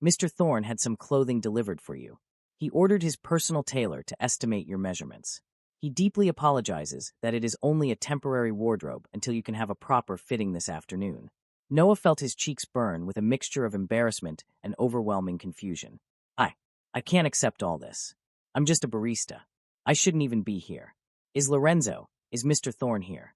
"Mr. Thorne had some clothing delivered for you. He ordered his personal tailor to estimate your measurements. He deeply apologizes that it is only a temporary wardrobe until you can have a proper fitting this afternoon." Noah felt his cheeks burn with a mixture of embarrassment and overwhelming confusion. I can't accept all this. I'm just a barista. I shouldn't even be here. Is Mr. Thorne here?"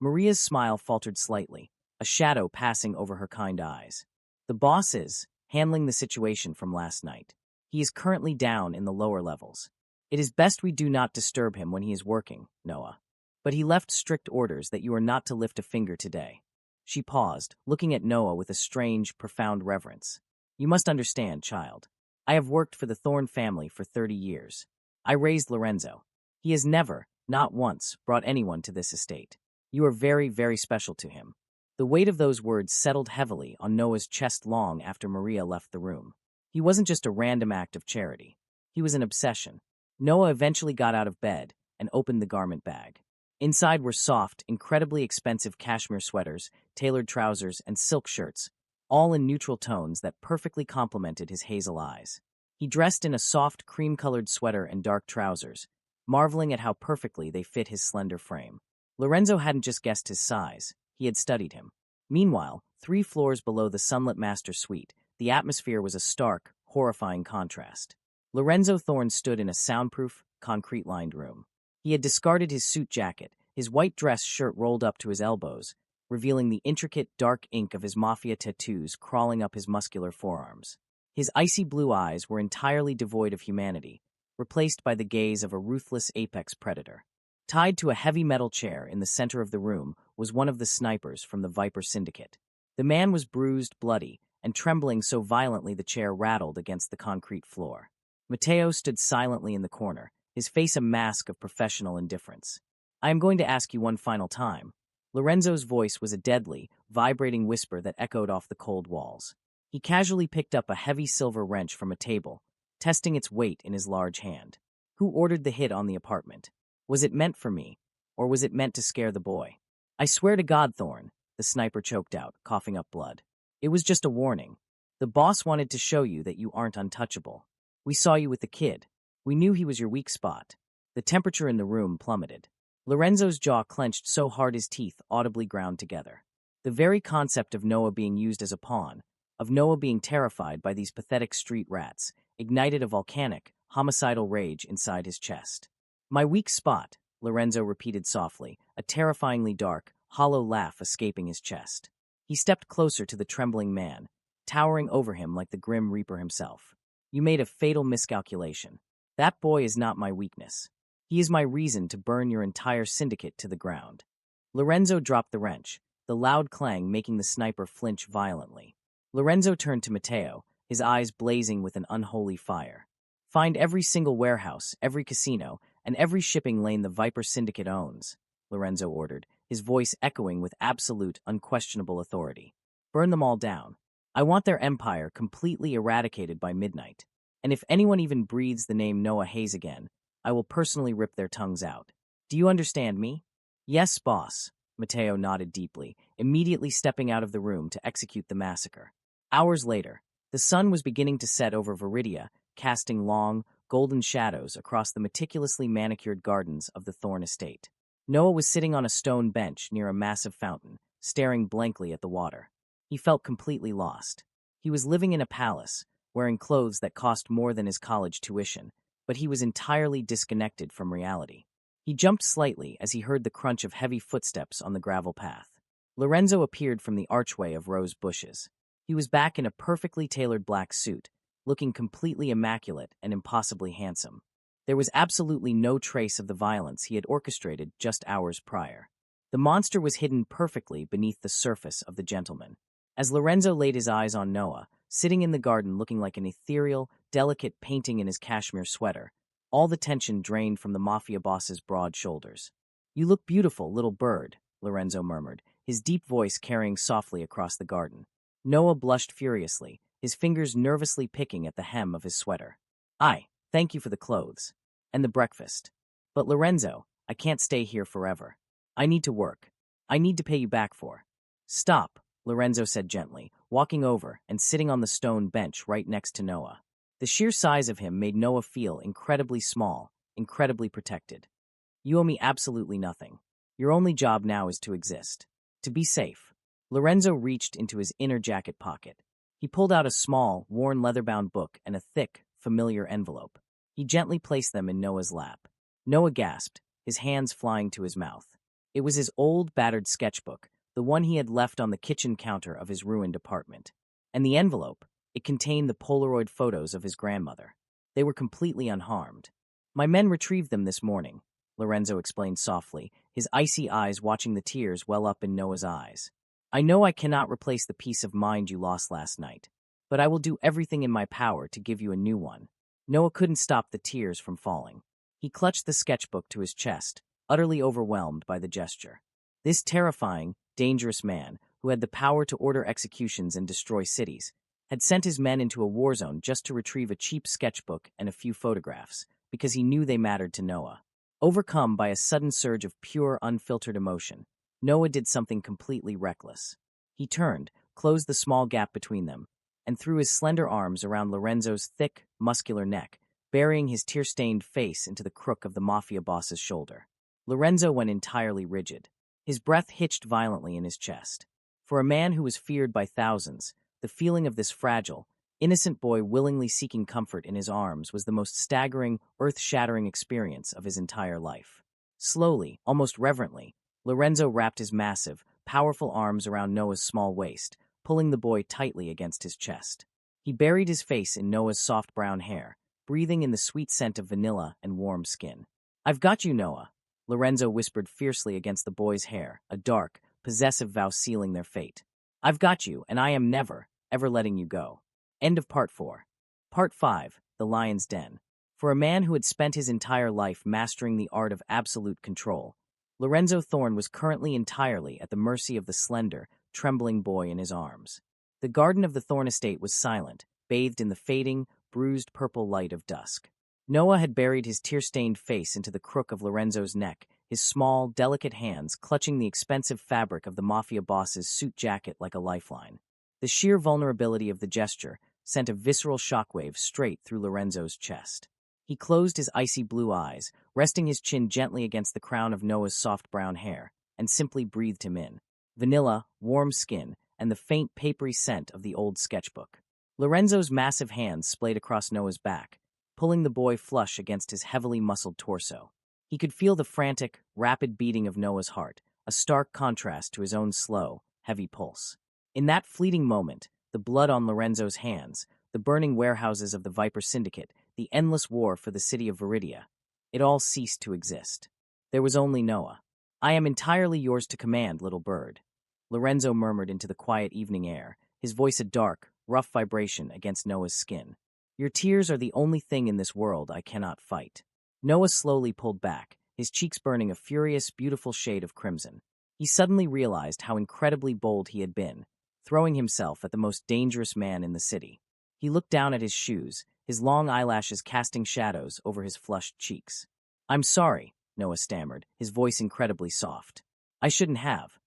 Maria's smile faltered slightly, a shadow passing over her kind eyes. "The boss is handling the situation from last night. He is currently down in the lower levels. It is best we do not disturb him when he is working, Noah. But he left strict orders that you are not to lift a finger today." She paused, looking at Noah with a strange, profound reverence. "You must understand, child. I have worked for the Thorne family for 30 years. I raised Lorenzo. He has never, not once, brought anyone to this estate. You are very, very special to him." The weight of those words settled heavily on Noah's chest long after Maria left the room. He wasn't just a random act of charity. He was an obsession. Noah eventually got out of bed and opened the garment bag. Inside were soft, incredibly expensive cashmere sweaters, tailored trousers, and silk shirts, all in neutral tones that perfectly complemented his hazel eyes. He dressed in a soft, cream-colored sweater and dark trousers, marveling at how perfectly they fit his slender frame. Lorenzo hadn't just guessed his size, he had studied him. Meanwhile, 3 floors below the sunlit master suite, the atmosphere was a stark, horrifying contrast. Lorenzo Thorne stood in a soundproof, concrete-lined room. He had discarded his suit jacket, his white dress shirt rolled up to his elbows, revealing the intricate, dark ink of his Mafia tattoos crawling up his muscular forearms. His icy blue eyes were entirely devoid of humanity, replaced by the gaze of a ruthless apex predator. Tied to a heavy metal chair in the center of the room was one of the snipers from the Viper Syndicate. The man was bruised, bloody, and trembling so violently the chair rattled against the concrete floor. Matteo stood silently in the corner, his face a mask of professional indifference. "I am going to ask you one final time." Lorenzo's voice was a deadly, vibrating whisper that echoed off the cold walls. He casually picked up a heavy silver wrench from a table, testing its weight in his large hand. "Who ordered the hit on the apartment? Was it meant for me, or was it meant to scare the boy?" "I swear to God, Thorne," the sniper choked out, coughing up blood. "It was just a warning. The boss wanted to show you that you aren't untouchable. We saw you with the kid. We knew he was your weak spot." The temperature in the room plummeted. Lorenzo's jaw clenched so hard his teeth audibly ground together. The very concept of Noah being used as a pawn, of Noah being terrified by these pathetic street rats, ignited a volcanic, homicidal rage inside his chest. "My weak spot," Lorenzo repeated softly, a terrifyingly dark, hollow laugh escaping his chest. He stepped closer to the trembling man, towering over him like the Grim Reaper himself. "You made a fatal miscalculation. That boy is not my weakness. He is my reason to burn your entire syndicate to the ground." Lorenzo dropped the wrench, the loud clang making the sniper flinch violently. Lorenzo turned to Matteo, his eyes blazing with an unholy fire. "Find every single warehouse, every casino, and every shipping lane the Viper Syndicate owns," Lorenzo ordered, his voice echoing with absolute, unquestionable authority. "Burn them all down. I want their empire completely eradicated by midnight. And if anyone even breathes the name Noah Hayes again, I will personally rip their tongues out. Do you understand me?" "Yes, boss," Matteo nodded deeply, immediately stepping out of the room to execute the massacre. Hours later, the sun was beginning to set over Viridia, casting long, golden shadows across the meticulously manicured gardens of the Thorne estate. Noah was sitting on a stone bench near a massive fountain, staring blankly at the water. He felt completely lost. He was living in a palace, wearing clothes that cost more than his college tuition, but he was entirely disconnected from reality. He jumped slightly as he heard the crunch of heavy footsteps on the gravel path. Lorenzo appeared from the archway of rose bushes. He was back in a perfectly tailored black suit, looking completely immaculate and impossibly handsome. There was absolutely no trace of the violence he had orchestrated just hours prior. The monster was hidden perfectly beneath the surface of the gentleman. As Lorenzo laid his eyes on Noah, sitting in the garden looking like an ethereal, delicate painting in his cashmere sweater, all the tension drained from the Mafia boss's broad shoulders. "You look beautiful, little bird," Lorenzo murmured, his deep voice carrying softly across the garden. Noah blushed furiously, his fingers nervously picking at the hem of his sweater. Thank you for the clothes. And the breakfast. But Lorenzo, I can't stay here forever. I need to work. I need to pay you back for." "Stop," Lorenzo said gently, walking over and sitting on the stone bench right next to Noah. The sheer size of him made Noah feel incredibly small, incredibly protected. "You owe me absolutely nothing. Your only job now is to exist. To be safe." Lorenzo reached into his inner jacket pocket. He pulled out a small, worn leather-bound book and a thick, familiar envelope. He gently placed them in Noah's lap. Noah gasped, his hands flying to his mouth. It was his old, battered sketchbook, the one he had left on the kitchen counter of his ruined apartment. And the envelope, it contained the Polaroid photos of his grandmother. They were completely unharmed. "My men retrieved them this morning," Lorenzo explained softly, his icy eyes watching the tears well up in Noah's eyes. "I know I cannot replace the peace of mind you lost last night, but I will do everything in my power to give you a new one." Noah couldn't stop the tears from falling. He clutched the sketchbook to his chest, utterly overwhelmed by the gesture. This terrifying, dangerous man, who had the power to order executions and destroy cities, had sent his men into a war zone just to retrieve a cheap sketchbook and a few photographs, because he knew they mattered to Noah. Overcome by a sudden surge of pure, unfiltered emotion, Noah did something completely reckless. He turned, closed the small gap between them, and threw his slender arms around Lorenzo's thick, muscular neck, burying his tear-stained face into the crook of the Mafia boss's shoulder. Lorenzo went entirely rigid. His breath hitched violently in his chest. For a man who was feared by thousands, the feeling of this fragile, innocent boy willingly seeking comfort in his arms was the most staggering, earth-shattering experience of his entire life. Slowly, almost reverently, Lorenzo wrapped his massive, powerful arms around Noah's small waist, pulling the boy tightly against his chest. He buried his face in Noah's soft brown hair, breathing in the sweet scent of vanilla and warm skin. "I've got you, Noah," Lorenzo whispered fiercely against the boy's hair, a dark, possessive vow sealing their fate. "I've got you, and I am never, ever letting you go." End of Part 4. Part 5, The Lion's Den. For a man who had spent his entire life mastering the art of absolute control, Lorenzo Thorne was currently entirely at the mercy of the slender, trembling boy in his arms. The garden of the Thorne estate was silent, bathed in the fading, bruised purple light of dusk. Noah had buried his tear-stained face into the crook of Lorenzo's neck, his small, delicate hands clutching the expensive fabric of the Mafia boss's suit jacket like a lifeline. The sheer vulnerability of the gesture sent a visceral shockwave straight through Lorenzo's chest. He closed his icy blue eyes, resting his chin gently against the crown of Noah's soft brown hair, and simply breathed him in. Vanilla, warm skin, and the faint papery scent of the old sketchbook. Lorenzo's massive hands splayed across Noah's back, pulling the boy flush against his heavily muscled torso. He could feel the frantic, rapid beating of Noah's heart, a stark contrast to his own slow, heavy pulse. In that fleeting moment, the blood on Lorenzo's hands, the burning warehouses of the Viper Syndicate, the endless war for the city of Viridia, it all ceased to exist. There was only Noah. "I am entirely yours to command, little bird," Lorenzo murmured into the quiet evening air, his voice a dark, rough vibration against Noah's skin. "Your tears are the only thing in this world I cannot fight." Noah slowly pulled back, his cheeks burning a furious, beautiful shade of crimson. He suddenly realized how incredibly bold he had been, throwing himself at the most dangerous man in the city. He looked down at his shoes, his long eyelashes casting shadows over his flushed cheeks. "I'm sorry," Noah stammered, his voice incredibly soft. "I shouldn't have.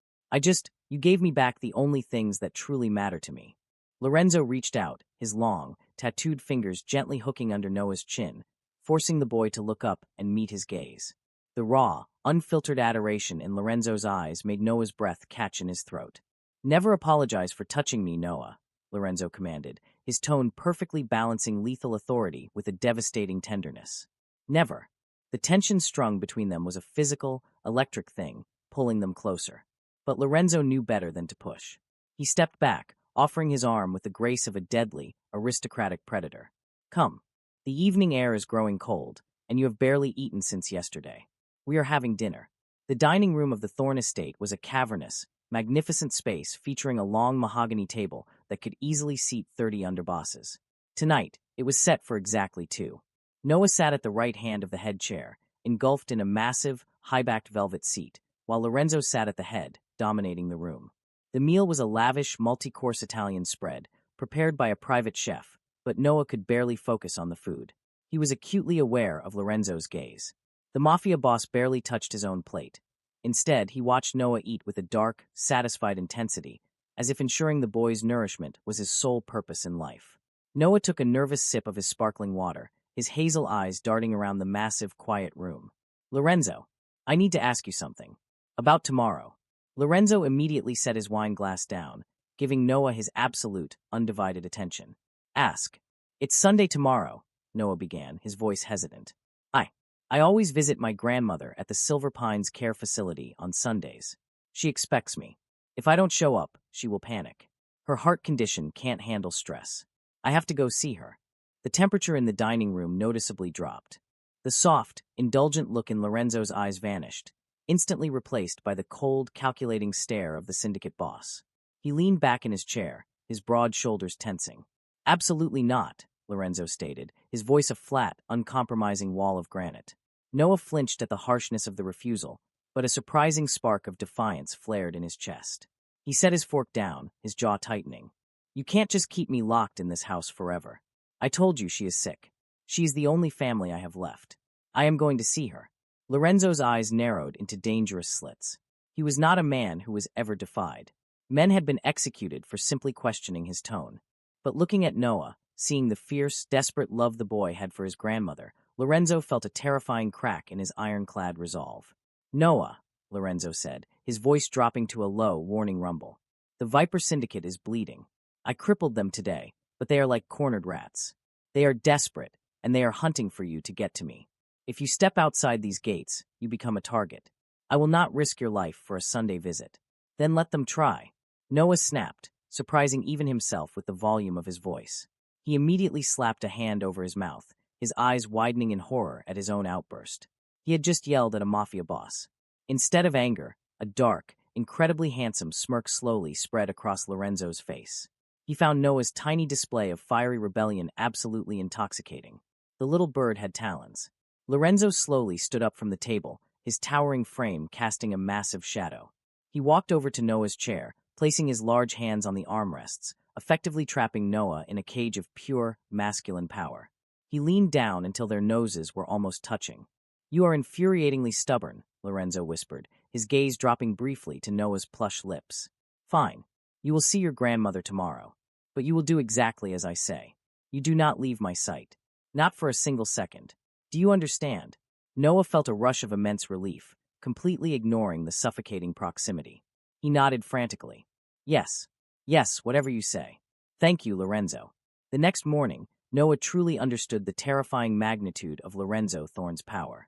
You gave me back the only things that truly matter to me." Lorenzo reached out, his long, tattooed fingers gently hooking under Noah's chin, forcing the boy to look up and meet his gaze. The raw, unfiltered adoration in Lorenzo's eyes made Noah's breath catch in his throat. "Never apologize for touching me, Noah," Lorenzo commanded, his tone perfectly balancing lethal authority with a devastating tenderness. Never. The tension strung between them was a physical, electric thing, pulling them closer. But Lorenzo knew better than to push. He stepped back, offering his arm with the grace of a deadly, aristocratic predator. Come. The evening air is growing cold, and you have barely eaten since yesterday. We are having dinner. The dining room of the Thorne estate was a cavernous, magnificent space featuring a long mahogany table that could easily seat 30 underbosses. Tonight, it was set for exactly two. Noah sat at the right hand of the head chair, engulfed in a massive, high-backed velvet seat, while Lorenzo sat at the head, dominating the room. The meal was a lavish, multi-course Italian spread, prepared by a private chef, but Noah could barely focus on the food. He was acutely aware of Lorenzo's gaze. The Mafia boss barely touched his own plate. Instead, he watched Noah eat with a dark, satisfied intensity, as if ensuring the boy's nourishment was his sole purpose in life. Noah took a nervous sip of his sparkling water, his hazel eyes darting around the massive, quiet room. Lorenzo, I need to ask you something. About tomorrow. Lorenzo immediately set his wine glass down, giving Noah his absolute, undivided attention. Ask. It's Sunday tomorrow, Noah began, his voice hesitant. I always visit my grandmother at the Silver Pines Care Facility on Sundays. She expects me. If I don't show up, she will panic. Her heart condition can't handle stress. I have to go see her. The temperature in the dining room noticeably dropped. The soft, indulgent look in Lorenzo's eyes vanished, instantly replaced by the cold, calculating stare of the Syndicate boss. He leaned back in his chair, his broad shoulders tensing. Absolutely not, Lorenzo stated, his voice a flat, uncompromising wall of granite. Noah flinched at the harshness of the refusal, but a surprising spark of defiance flared in his chest. He set his fork down, his jaw tightening. You can't just keep me locked in this house forever. I told you she is sick. She is the only family I have left. I am going to see her. Lorenzo's eyes narrowed into dangerous slits. He was not a man who was ever defied. Men had been executed for simply questioning his tone. But looking at Noah, seeing the fierce, desperate love the boy had for his grandmother, Lorenzo felt a terrifying crack in his ironclad resolve. Noah, Lorenzo said, his voice dropping to a low, warning rumble. The Viper Syndicate is bleeding. I crippled them today, but they are like cornered rats. They are desperate, and they are hunting for you to get to me. If you step outside these gates, you become a target. I will not risk your life for a Sunday visit. Then let them try. Noah snapped, surprising even himself with the volume of his voice. He immediately slapped a hand over his mouth, his eyes widening in horror at his own outburst. He had just yelled at a Mafia boss. Instead of anger, a dark, incredibly handsome smirk slowly spread across Lorenzo's face. He found Noah's tiny display of fiery rebellion absolutely intoxicating. The little bird had talons. Lorenzo slowly stood up from the table, his towering frame casting a massive shadow. He walked over to Noah's chair, placing his large hands on the armrests, effectively trapping Noah in a cage of pure, masculine power. He leaned down until their noses were almost touching. You are infuriatingly stubborn, Lorenzo whispered, his gaze dropping briefly to Noah's plush lips. Fine. You will see your grandmother tomorrow. But you will do exactly as I say. You do not leave my sight. Not for a single second. Do you understand? Noah felt a rush of immense relief, completely ignoring the suffocating proximity. He nodded frantically. Yes. Yes, whatever you say. Thank you, Lorenzo. The next morning, Noah truly understood the terrifying magnitude of Lorenzo Thorne's power.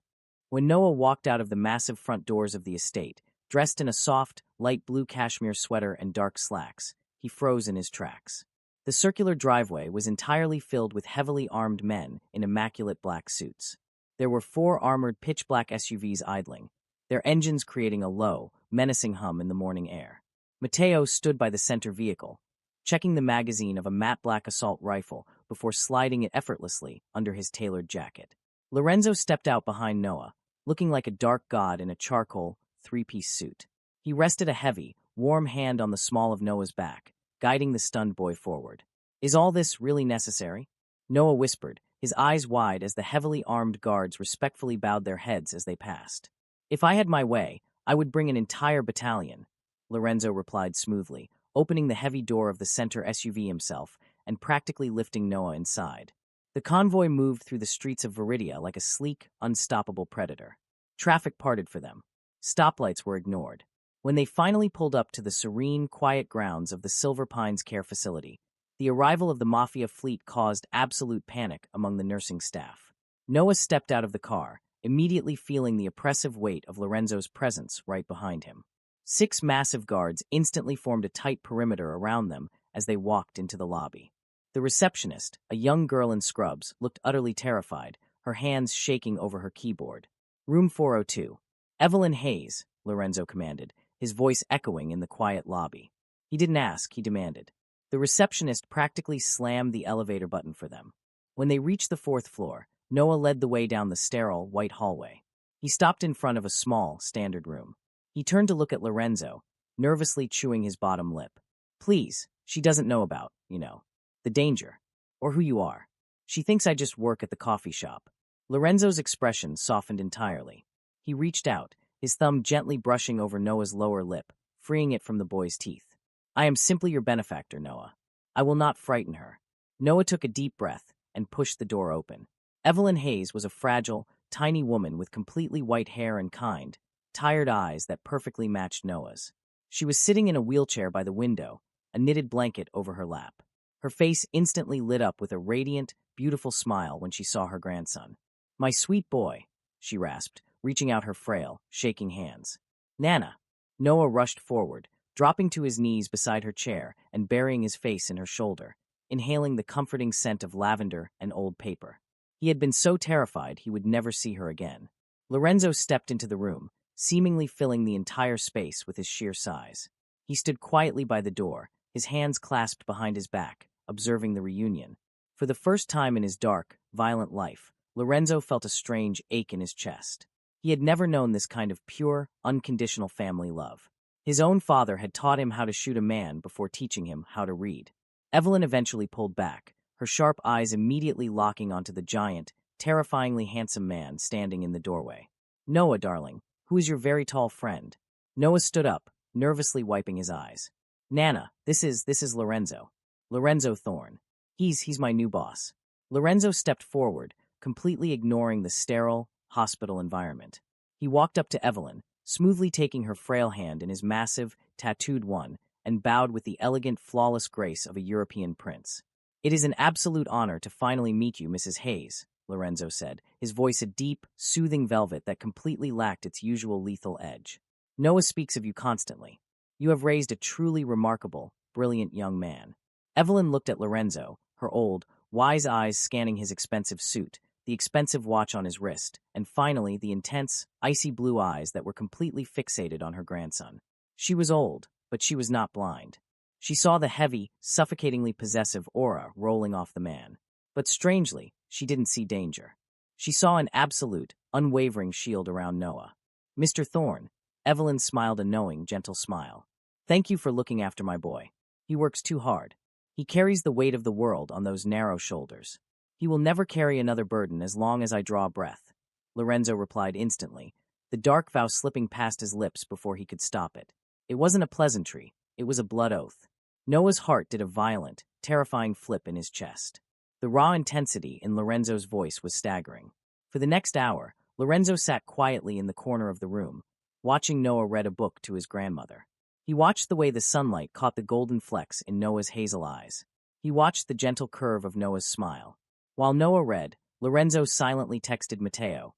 When Noah walked out of the massive front doors of the estate, dressed in a soft, light blue cashmere sweater and dark slacks, he froze in his tracks. The circular driveway was entirely filled with heavily armed men in immaculate black suits. There were 4 armored pitch-black SUVs idling, their engines creating a low, menacing hum in the morning air. Matteo stood by the center vehicle, checking the magazine of a matte black assault rifle before sliding it effortlessly under his tailored jacket. Lorenzo stepped out behind Noah, looking like a dark god in a charcoal, 3-piece suit. He rested a heavy, warm hand on the small of Noah's back, guiding the stunned boy forward. Is all this really necessary? Noah whispered, his eyes wide as the heavily armed guards respectfully bowed their heads as they passed. If I had my way, I would bring an entire battalion, Lorenzo replied smoothly, opening the heavy door of the center SUV himself and practically lifting Noah inside. The convoy moved through the streets of Viridia like a sleek, unstoppable predator. Traffic parted for them. Stoplights were ignored. When they finally pulled up to the serene, quiet grounds of the Silver Pines Care Facility, The arrival of the Mafia fleet caused absolute panic among the nursing staff. Noah stepped out of the car, immediately feeling the oppressive weight of Lorenzo's presence right behind him. 6 massive guards instantly formed a tight perimeter around them as they walked into the lobby. The receptionist, a young girl in scrubs, looked utterly terrified, her hands shaking over her keyboard. Room 402. Evelyn Hayes, Lorenzo commanded, his voice echoing in the quiet lobby. He didn't ask, he demanded. The receptionist practically slammed the elevator button for them. When they reached the 4th floor, Noah led the way down the sterile, white hallway. He stopped in front of a small, standard room. He turned to look at Lorenzo, nervously chewing his bottom lip. Please, she doesn't know about, the danger, or who you are. She thinks I just work at the coffee shop. Lorenzo's expression softened entirely. He reached out, his thumb gently brushing over Noah's lower lip, freeing it from the boy's teeth. I am simply your benefactor, Noah. I will not frighten her. Noah took a deep breath and pushed the door open. Evelyn Hayes was a fragile, tiny woman with completely white hair and kind, tired eyes that perfectly matched Noah's. She was sitting in a wheelchair by the window, a knitted blanket over her lap. Her face instantly lit up with a radiant, beautiful smile when she saw her grandson. My sweet boy, she rasped, reaching out her frail, shaking hands. Nana. Noah rushed forward, dropping to his knees beside her chair and burying his face in her shoulder, inhaling the comforting scent of lavender and old paper. He had been so terrified he would never see her again. Lorenzo stepped into the room, seemingly filling the entire space with his sheer size. He stood quietly by the door, his hands clasped behind his back, observing the reunion. For the first time in his dark, violent life, Lorenzo felt a strange ache in his chest. He had never known this kind of pure, unconditional family love. His own father had taught him how to shoot a man before teaching him how to read. Evelyn eventually pulled back, her sharp eyes immediately locking onto the giant, terrifyingly handsome man standing in the doorway. Noah, darling, who is your very tall friend? Noah stood up, nervously wiping his eyes. Nana, this is Lorenzo. Lorenzo Thorne. He's my new boss. Lorenzo stepped forward, completely ignoring the sterile, hospital environment. He walked up to Evelyn, smoothly taking her frail hand in his massive, tattooed one, and bowed with the elegant, flawless grace of a European prince. It is an absolute honor to finally meet you, Mrs. Hayes, Lorenzo said, his voice a deep, soothing velvet that completely lacked its usual lethal edge. Noah speaks of you constantly. You have raised a truly remarkable, brilliant young man. Evelyn looked at Lorenzo, her old, wise eyes scanning his expensive suit, the expensive watch on his wrist, and finally the intense, icy blue eyes that were completely fixated on her grandson. She was old, but she was not blind. She saw the heavy, suffocatingly possessive aura rolling off the man. But strangely, she didn't see danger. She saw an absolute, unwavering shield around Noah. Mr. Thorne, Evelyn smiled a knowing, gentle smile. Thank you for looking after my boy. He works too hard. He carries the weight of the world on those narrow shoulders. He will never carry another burden as long as I draw breath. Lorenzo replied instantly, the dark vow slipping past his lips before he could stop it. It wasn't a pleasantry, it was a blood oath. Noah's heart did a violent, terrifying flip in his chest. The raw intensity in Lorenzo's voice was staggering. For the next hour, Lorenzo sat quietly in the corner of the room, watching Noah read a book to his grandmother. He watched the way the sunlight caught the golden flecks in Noah's hazel eyes. He watched the gentle curve of Noah's smile. While Noah read, Lorenzo silently texted Matteo,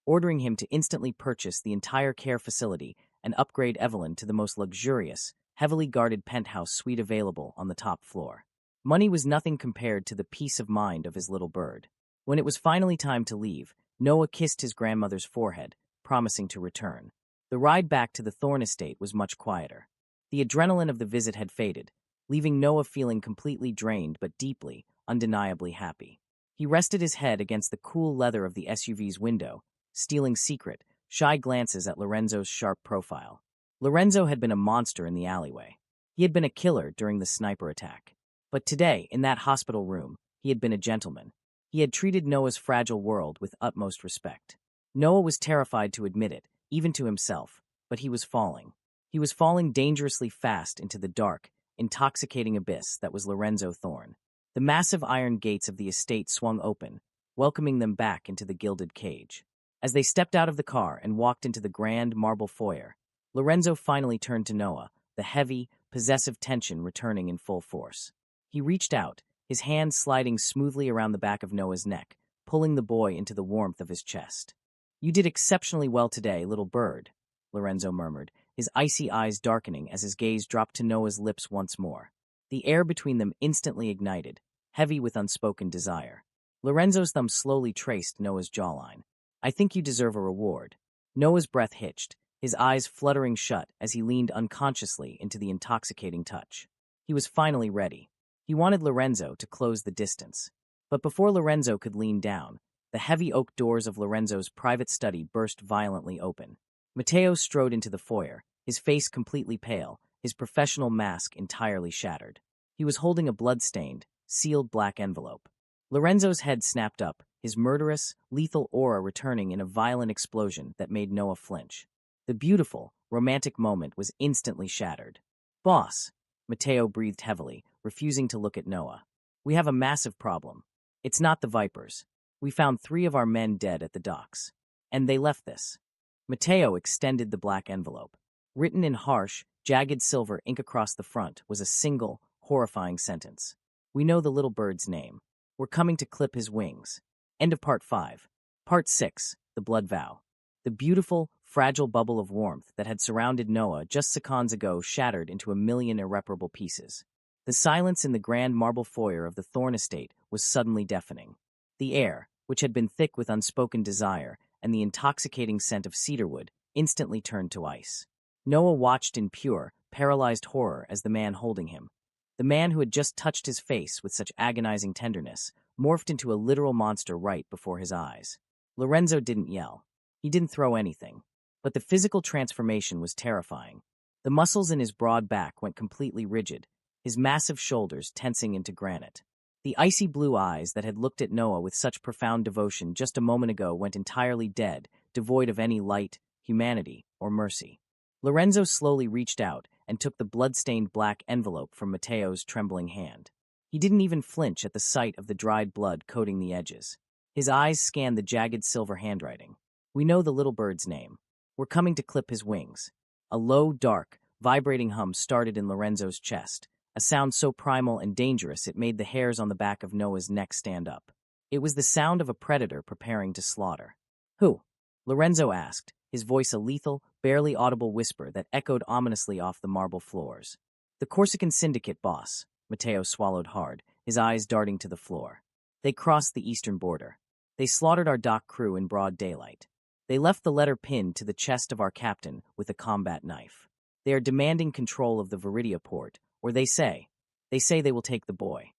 ordering him to instantly purchase the entire care facility and upgrade Evelyn to the most luxurious, heavily guarded penthouse suite available on the top floor. Money was nothing compared to the peace of mind of his little bird. When it was finally time to leave, Noah kissed his grandmother's forehead, promising to return. The ride back to the Thorne estate was much quieter. The adrenaline of the visit had faded, leaving Noah feeling completely drained but deeply, undeniably happy. He rested his head against the cool leather of the SUV's window, stealing secret, shy glances at Lorenzo's sharp profile. Lorenzo had been a monster in the alleyway. He had been a killer during the sniper attack. But today, in that hospital room, he had been a gentleman. He had treated Noah's fragile world with utmost respect. Noah was terrified to admit it, even to himself, but he was falling. He was falling dangerously fast into the dark, intoxicating abyss that was Lorenzo Thorne. The massive iron gates of the estate swung open, welcoming them back into the gilded cage. As they stepped out of the car and walked into the grand marble foyer, Lorenzo finally turned to Noah, the heavy, possessive tension returning in full force. He reached out, his hand sliding smoothly around the back of Noah's neck, pulling the boy into the warmth of his chest. "You did exceptionally well today, little bird," Lorenzo murmured, his icy eyes darkening as his gaze dropped to Noah's lips once more. The air between them instantly ignited, heavy with unspoken desire. Lorenzo's thumb slowly traced Noah's jawline. "I think you deserve a reward." Noah's breath hitched, his eyes fluttering shut as he leaned unconsciously into the intoxicating touch. He was finally ready. He wanted Lorenzo to close the distance. But before Lorenzo could lean down, the heavy oak doors of Lorenzo's private study burst violently open. Matteo strode into the foyer, his face completely pale, his professional mask entirely shattered. He was holding a blood-stained, sealed black envelope. Lorenzo's head snapped up, his murderous, lethal aura returning in a violent explosion that made Noah flinch. The beautiful, romantic moment was instantly shattered. "Boss," Matteo breathed heavily, refusing to look at Noah. "We have a massive problem. It's not the Vipers. We found 3 of our men dead at the docks. And they left this." Matteo extended the black envelope. Written in harsh, jagged silver ink across the front was a single, horrifying sentence. "We know the little bird's name. We're coming to clip his wings." End of Part 5. Part 6, The Blood Vow. The beautiful, fragile bubble of warmth that had surrounded Noah just seconds ago shattered into a million irreparable pieces. The silence in the grand marble foyer of the Thorne estate was suddenly deafening. The air, which had been thick with unspoken desire and the intoxicating scent of cedarwood, instantly turned to ice. Noah watched in pure, paralyzed horror as the man holding him, the man who had just touched his face with such agonizing tenderness, morphed into a literal monster right before his eyes. Lorenzo didn't yell. He didn't throw anything. But the physical transformation was terrifying. The muscles in his broad back went completely rigid, his massive shoulders tensing into granite. The icy blue eyes that had looked at Noah with such profound devotion just a moment ago went entirely dead, devoid of any light, humanity, or mercy. Lorenzo slowly reached out and took the blood-stained black envelope from Matteo's trembling hand. He didn't even flinch at the sight of the dried blood coating the edges. His eyes scanned the jagged silver handwriting. "We know the little bird's name. We're coming to clip his wings." A low, dark, vibrating hum started in Lorenzo's chest, a sound so primal and dangerous it made the hairs on the back of Noah's neck stand up. It was the sound of a predator preparing to slaughter. "Who?" Lorenzo asked, his voice a lethal, barely audible whisper that echoed ominously off the marble floors. "The Corsican Syndicate, boss." Matteo swallowed hard, his eyes darting to the floor. "They crossed the eastern border. They slaughtered our dock crew in broad daylight. They left the letter pinned to the chest of our captain with a combat knife. They are demanding control of the Viridia port, or they say they will take the boy."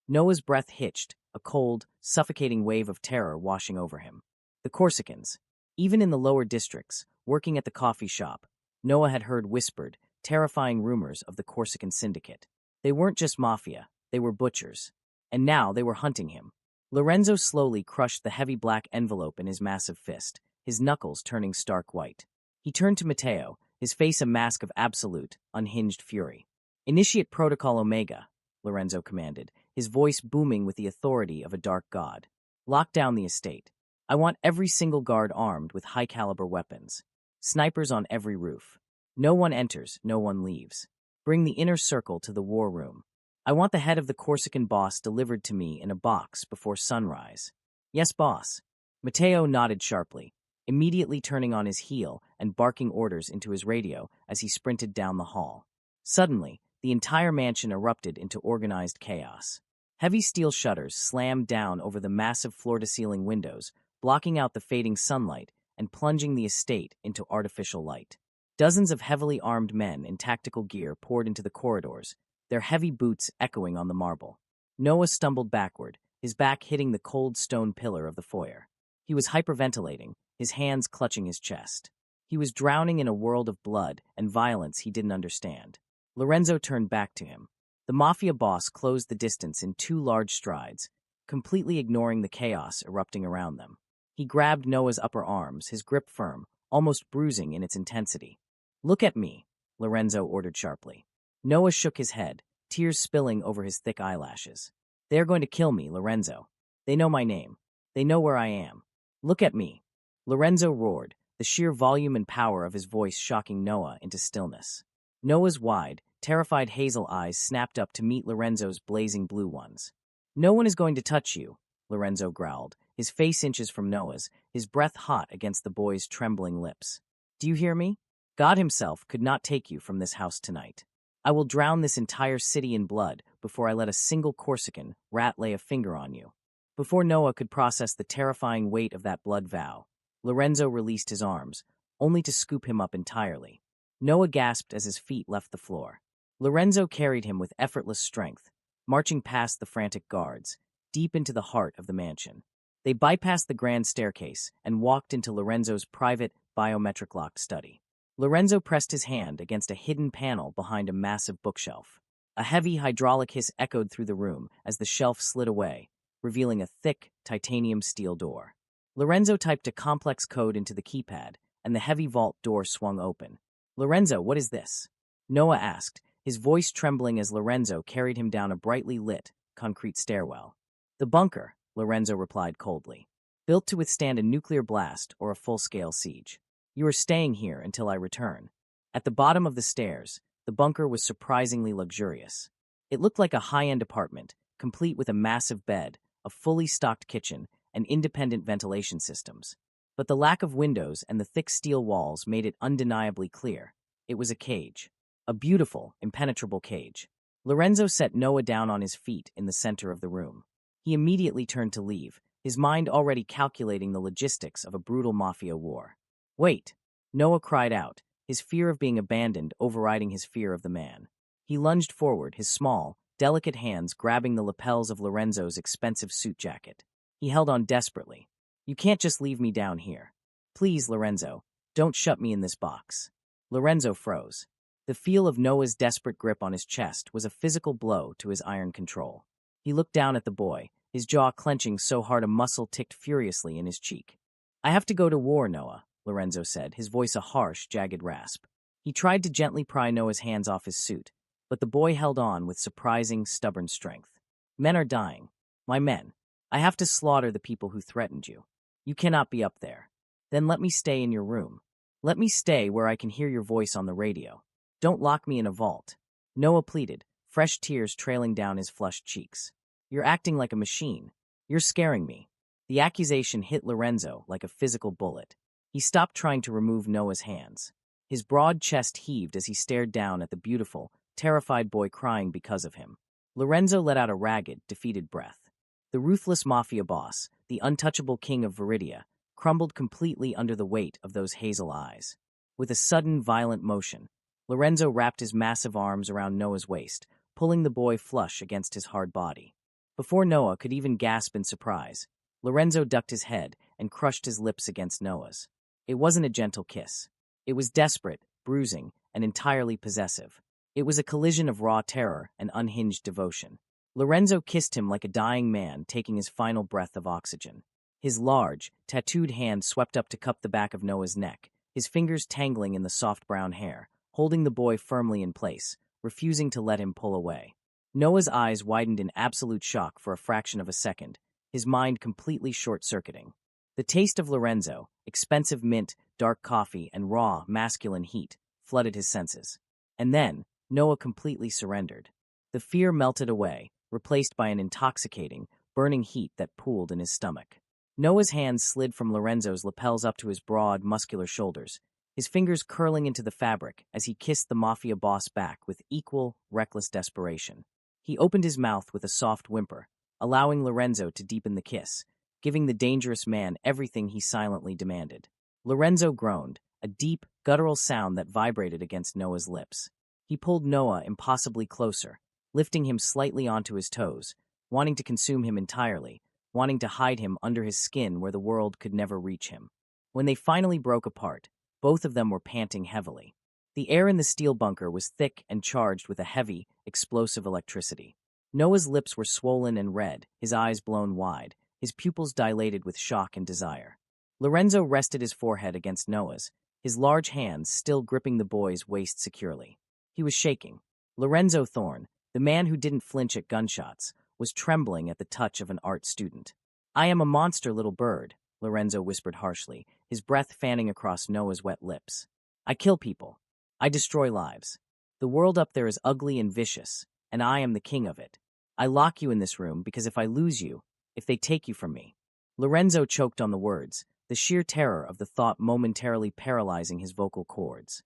Noah's breath hitched, a cold, suffocating wave of terror washing over him. The Corsicans. Even in the lower districts, working at the coffee shop, Noah had heard whispered, terrifying rumors of the Corsican Syndicate. They weren't just Mafia, they were butchers. And now they were hunting him. Lorenzo slowly crushed the heavy black envelope in his massive fist, his knuckles turning stark white. He turned to Matteo, his face a mask of absolute, unhinged fury. "Initiate Protocol Omega," Lorenzo commanded, his voice booming with the authority of a dark god. "Lock down the estate. I want every single guard armed with high-caliber weapons. Snipers on every roof. No one enters, no one leaves. Bring the inner circle to the war room. I want the head of the Corsican boss delivered to me in a box before sunrise." "Yes, boss." Matteo nodded sharply, immediately turning on his heel and barking orders into his radio as he sprinted down the hall. Suddenly, the entire mansion erupted into organized chaos. Heavy steel shutters slammed down over the massive floor-to-ceiling windows, blocking out the fading sunlight and plunging the estate into artificial light. Dozens of heavily armed men in tactical gear poured into the corridors, their heavy boots echoing on the marble. Noah stumbled backward, his back hitting the cold stone pillar of the foyer. He was hyperventilating, his hands clutching his chest. He was drowning in a world of blood and violence he didn't understand. Lorenzo turned back to him. The Mafia boss closed the distance in 2 large strides, completely ignoring the chaos erupting around them. He grabbed Noah's upper arms, his grip firm, almost bruising in its intensity. "Look at me," Lorenzo ordered sharply. Noah shook his head, tears spilling over his thick eyelashes. "They are going to kill me, Lorenzo. They know my name. They know where I am. Look at me." Lorenzo roared, the sheer volume and power of his voice shocking Noah into stillness. Noah's wide, terrified hazel eyes snapped up to meet Lorenzo's blazing blue ones. "No one is going to touch you," Lorenzo growled, his face inches from Noah's, his breath hot against the boy's trembling lips. "Do you hear me? God himself could not take you from this house tonight. I will drown this entire city in blood before I let a single Corsican rat lay a finger on you." Before Noah could process the terrifying weight of that blood vow, Lorenzo released his arms, only to scoop him up entirely. Noah gasped as his feet left the floor. Lorenzo carried him with effortless strength, marching past the frantic guards, deep into the heart of the mansion. They bypassed the grand staircase and walked into Lorenzo's private, biometric-locked study. Lorenzo pressed his hand against a hidden panel behind a massive bookshelf. A heavy hydraulic hiss echoed through the room as the shelf slid away, revealing a thick, titanium steel door. Lorenzo typed a complex code into the keypad, and the heavy vault door swung open. "Lorenzo, what is this?" Noah asked, his voice trembling as Lorenzo carried him down a brightly lit, concrete stairwell. "The bunker," Lorenzo replied coldly. "Built to withstand a nuclear blast or a full-scale siege. You are staying here until I return." At the bottom of the stairs, the bunker was surprisingly luxurious. It looked like a high-end apartment, complete with a massive bed, a fully stocked kitchen, and independent ventilation systems. But the lack of windows and the thick steel walls made it undeniably clear. It was a cage. A beautiful, impenetrable cage. Lorenzo set Noah down on his feet in the center of the room. He immediately turned to leave, his mind already calculating the logistics of a brutal mafia war. "Wait!" Noah cried out, his fear of being abandoned overriding his fear of the man. He lunged forward, his small, delicate hands grabbing the lapels of Lorenzo's expensive suit jacket. He held on desperately. "You can't just leave me down here. Please, Lorenzo, don't shut me in this box." Lorenzo froze. The feel of Noah's desperate grip on his chest was a physical blow to his iron control. He looked down at the boy, his jaw clenching so hard a muscle ticked furiously in his cheek. "I have to go to war, Noah," Lorenzo said, his voice a harsh, jagged rasp. He tried to gently pry Noah's hands off his suit, but the boy held on with surprising, stubborn strength. "Men are dying. My men. I have to slaughter the people who threatened you. You cannot be up there. Then let me stay in your room. Let me stay where I can hear your voice on the radio. Don't lock me in a vault." Noah pleaded, fresh tears trailing down his flushed cheeks. "You're acting like a machine. You're scaring me." The accusation hit Lorenzo like a physical bullet. He stopped trying to remove Noah's hands. His broad chest heaved as he stared down at the beautiful, terrified boy crying because of him. Lorenzo let out a ragged, defeated breath. The ruthless mafia boss, the untouchable king of Viridia, crumbled completely under the weight of those hazel eyes. With a sudden, violent motion, Lorenzo wrapped his massive arms around Noah's waist, pulling the boy flush against his hard body. Before Noah could even gasp in surprise, Lorenzo ducked his head and crushed his lips against Noah's. It wasn't a gentle kiss. It was desperate, bruising, and entirely possessive. It was a collision of raw terror and unhinged devotion. Lorenzo kissed him like a dying man taking his final breath of oxygen. His large, tattooed hand swept up to cup the back of Noah's neck, his fingers tangling in the soft brown hair, holding the boy firmly in place, refusing to let him pull away. Noah's eyes widened in absolute shock for a fraction of a second, his mind completely short-circuiting. The taste of Lorenzo, expensive mint, dark coffee, and raw, masculine heat flooded his senses. And then, Noah completely surrendered. The fear melted away, replaced by an intoxicating, burning heat that pooled in his stomach. Noah's hands slid from Lorenzo's lapels up to his broad, muscular shoulders, his fingers curling into the fabric as he kissed the mafia boss back with equal, reckless desperation. He opened his mouth with a soft whimper, allowing Lorenzo to deepen the kiss, giving the dangerous man everything he silently demanded. Lorenzo groaned, a deep, guttural sound that vibrated against Noah's lips. He pulled Noah impossibly closer, lifting him slightly onto his toes, wanting to consume him entirely, wanting to hide him under his skin where the world could never reach him. When they finally broke apart, both of them were panting heavily. The air in the steel bunker was thick and charged with a heavy, explosive electricity. Noah's lips were swollen and red, his eyes blown wide, his pupils dilated with shock and desire. Lorenzo rested his forehead against Noah's, his large hands still gripping the boy's waist securely. He was shaking. Lorenzo Thorne, the man who didn't flinch at gunshots, was trembling at the touch of an art student. "I am a monster little bird," Lorenzo whispered harshly, his breath fanning across Noah's wet lips. "I kill people. I destroy lives. The world up there is ugly and vicious, and I am the king of it. I lock you in this room because if I lose you, if they take you from me." Lorenzo choked on the words, the sheer terror of the thought momentarily paralyzing his vocal cords.